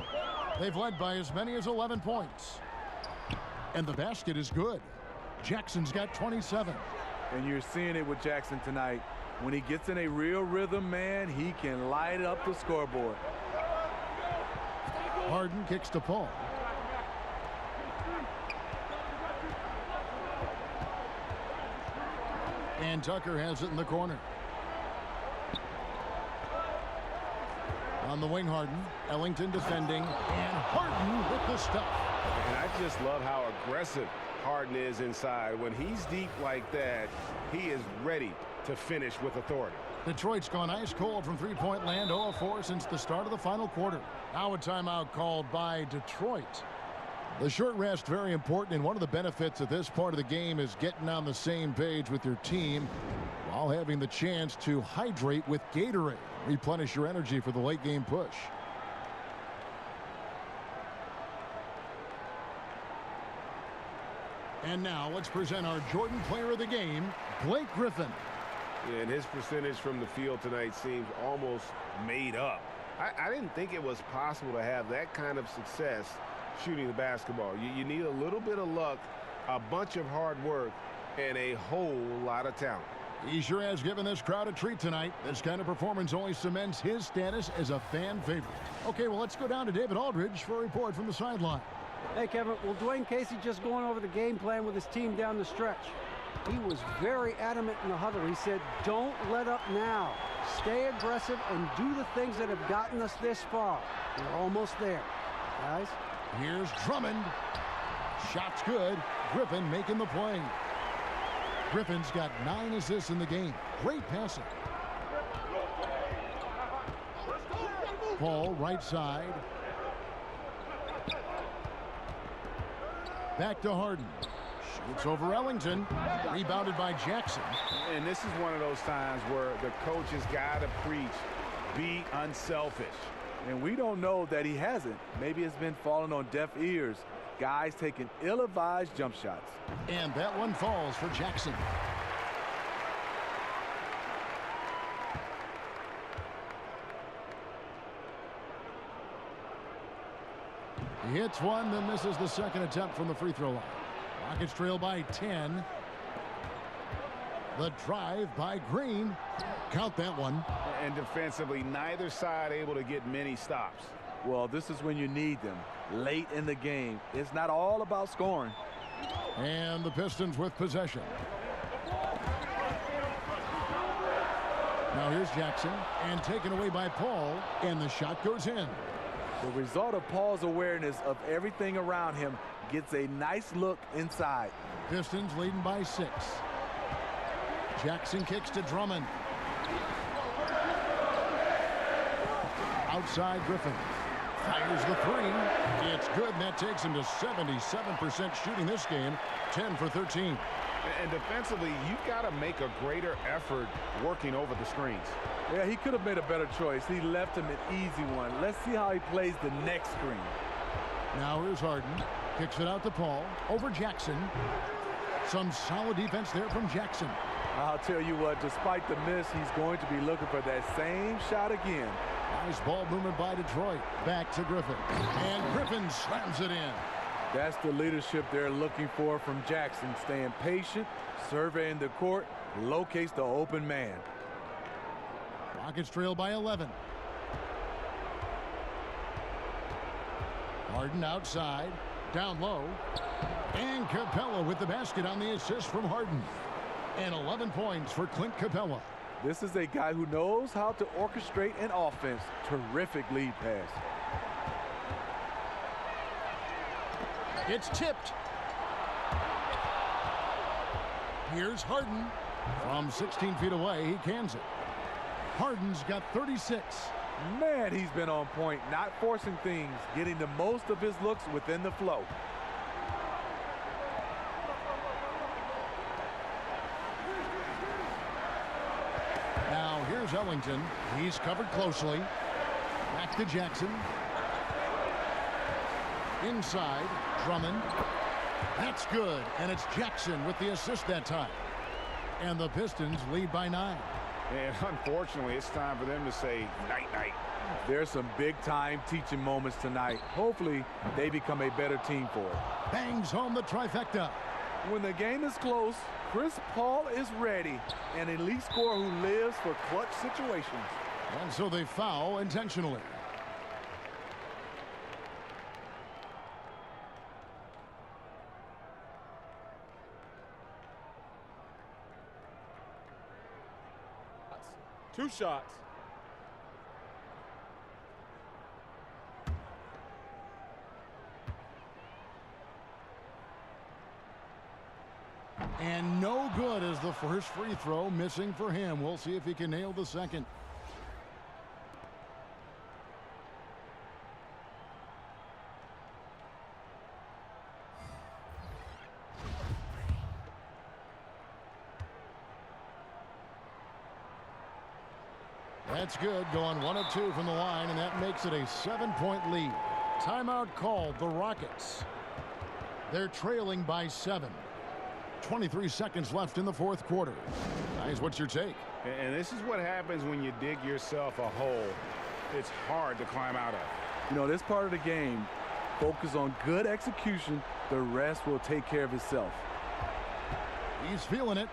[SPEAKER 5] They've led by as many as 11 points. And the basket is good. Jackson's got 27.
[SPEAKER 7] And you're seeing it with Jackson tonight. When he gets in a real rhythm, man, he can light up the scoreboard.
[SPEAKER 5] Harden kicks to Paul. And Tucker has it in the corner. On the wing, Harden. Ellington defending. And Harden with the stuff.
[SPEAKER 6] And I just love how aggressive Harden is inside. When he's deep like that, he is ready to finish with authority.
[SPEAKER 5] Detroit's gone ice cold from 3-point land, 0 of 4 since the start of the final quarter. Now a timeout called by Detroit. The short rest very important, and one of the benefits of this part of the game is getting on the same page with your team while having the chance to hydrate with Gatorade. Replenish your energy for the late game push. And now let's present our Jordan Player of the Game, Blake Griffin.
[SPEAKER 6] And his percentage from the field tonight seems almost made up. I didn't think it was possible to have that kind of success shooting the basketball. You need a little bit of luck, a bunch of hard work, and a whole lot of talent.
[SPEAKER 5] He sure has given this crowd a treat tonight. This kind of performance only cements his status as a fan favorite. Okay, well, let's go down to David Aldridge for a report from the sideline.
[SPEAKER 10] Hey, Kevin, well, Dwayne Casey just going over the game plan with his team down the stretch. He was very adamant in the huddle. He said, don't let up now. Stay aggressive and do the things that have gotten us this far. We're almost there, guys.
[SPEAKER 5] Here's Drummond. Shot's good. Griffin making the play. Griffin's got 9 assists in the game. Great passing. Paul, right side. Back to Harden. Shoots over Ellington. Rebounded by Jackson.
[SPEAKER 9] And this is one of those times where the coach has got to preach, be unselfish.
[SPEAKER 7] And we don't know that he hasn't. Maybe it's been falling on deaf ears. Guys taking ill-advised jump shots.
[SPEAKER 5] And that one falls for Jackson. He hits one, then misses the second attempt from the free throw line. Rockets trail by 10. The drive by Green. Count that one.
[SPEAKER 9] And defensively, neither side able to get many stops.
[SPEAKER 7] Well, this is when you need them. Late in the game. It's not all about scoring.
[SPEAKER 5] And the Pistons with possession. Now here's Jackson. And taken away by Paul. And the shot goes in.
[SPEAKER 7] The result of Paul's awareness of everything around him gets a nice look inside.
[SPEAKER 5] Pistons leading by 6. Jackson kicks to Drummond. Outside Griffin. Fires the three. It's good, and that takes him to 77% shooting this game. 10 for 13.
[SPEAKER 9] And defensively, you've got to make a greater effort working over the screens.
[SPEAKER 7] Yeah, he could have made a better choice. He left him an easy one. Let's see how he plays the next screen.
[SPEAKER 5] Now here's Harden. Kicks it out to Paul. Over Jackson. Some solid defense there from Jackson.
[SPEAKER 7] I'll tell you what, despite the miss, he's going to be looking for that same shot again.
[SPEAKER 5] Nice ball movement by Detroit. Back to Griffin. And Griffin slams it in.
[SPEAKER 7] That's the leadership they're looking for from Jackson. Staying patient, surveying the court, locates the open man.
[SPEAKER 5] Rockets trail by 11. Harden outside. Down low. And Capella with the basket on the assist from Harden. And 11 points for Clint Capella.
[SPEAKER 7] This is a guy who knows how to orchestrate an offense. Terrific lead pass.
[SPEAKER 5] It's tipped. Here's Harden. From 16 feet away, he cans it. Harden's got 36.
[SPEAKER 7] Man, he's been on point, not forcing things, getting the most of his looks within the flow.
[SPEAKER 5] Now here's Ellington. He's covered closely. Back to Jackson. Inside, Drummond. That's good, and it's Jackson with the assist that time. And the Pistons lead by 9.
[SPEAKER 9] And unfortunately, it's time for them to say night-night.
[SPEAKER 7] There's some big-time teaching moments tonight. Hopefully, they become a better team for it.
[SPEAKER 5] Bangs home the trifecta.
[SPEAKER 7] When the game is close, Chris Paul is ready. An elite scorer who lives for clutch situations.
[SPEAKER 5] And so they foul intentionally.
[SPEAKER 12] Two shots.
[SPEAKER 5] And no good as the first free throw missing for him. We'll see if he can nail the second. That's good, going 1 of 2 from the line, and that makes it a 7-point lead. Timeout called, the Rockets. They're trailing by 7. 23 seconds left in the fourth quarter. Guys, what's your take?
[SPEAKER 9] And this is what happens when you dig yourself a hole. It's hard to climb out of.
[SPEAKER 7] You know, this part of the game, focus on good execution. The rest will take care of itself.
[SPEAKER 5] He's feeling it.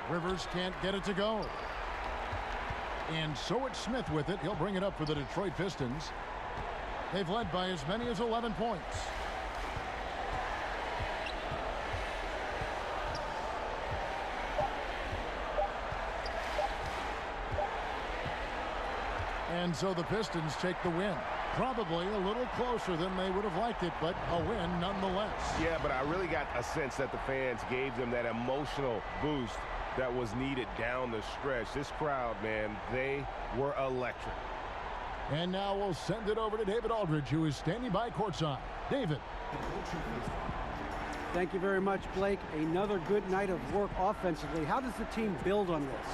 [SPEAKER 5] Rivers can't get it to go. And so it's Smith with it. He'll bring it up for the Detroit Pistons. They've led by as many as 11 points. And so the Pistons take the win. Probably a little closer than they would have liked it, but a win nonetheless.
[SPEAKER 9] Yeah, but I really got a sense that the fans gave them that emotional boost that was needed down the stretch. This crowd, man, they were electric.
[SPEAKER 5] And now we'll send it over to David Aldridge, who is standing by courtside. David.
[SPEAKER 10] Thank you very much, Blake. Another good night of work offensively. How does the team build on this?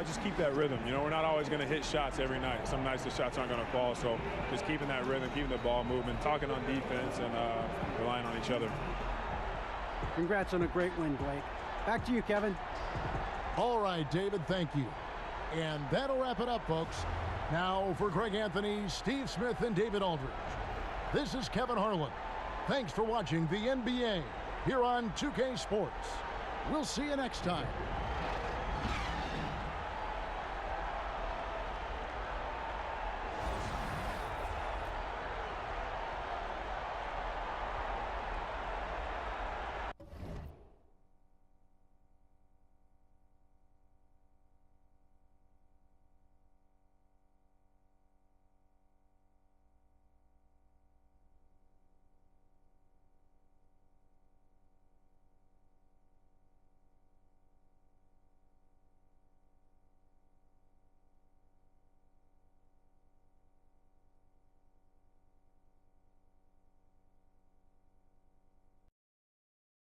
[SPEAKER 13] just keep that rhythm. You know, we're not always going to hit shots every night. Some nights the shots aren't going to fall. So just keeping that rhythm, keeping the ball moving, talking on defense, and relying on each other.
[SPEAKER 10] Congrats on a great win, Blake. Back to you, Kevin.
[SPEAKER 5] All right, David, thank you. And that'll wrap it up, folks. Now for Greg Anthony, Steve Smith, and David Aldridge, this is Kevin Harlan. Thanks for watching the NBA here on 2K Sports. We'll see you next time.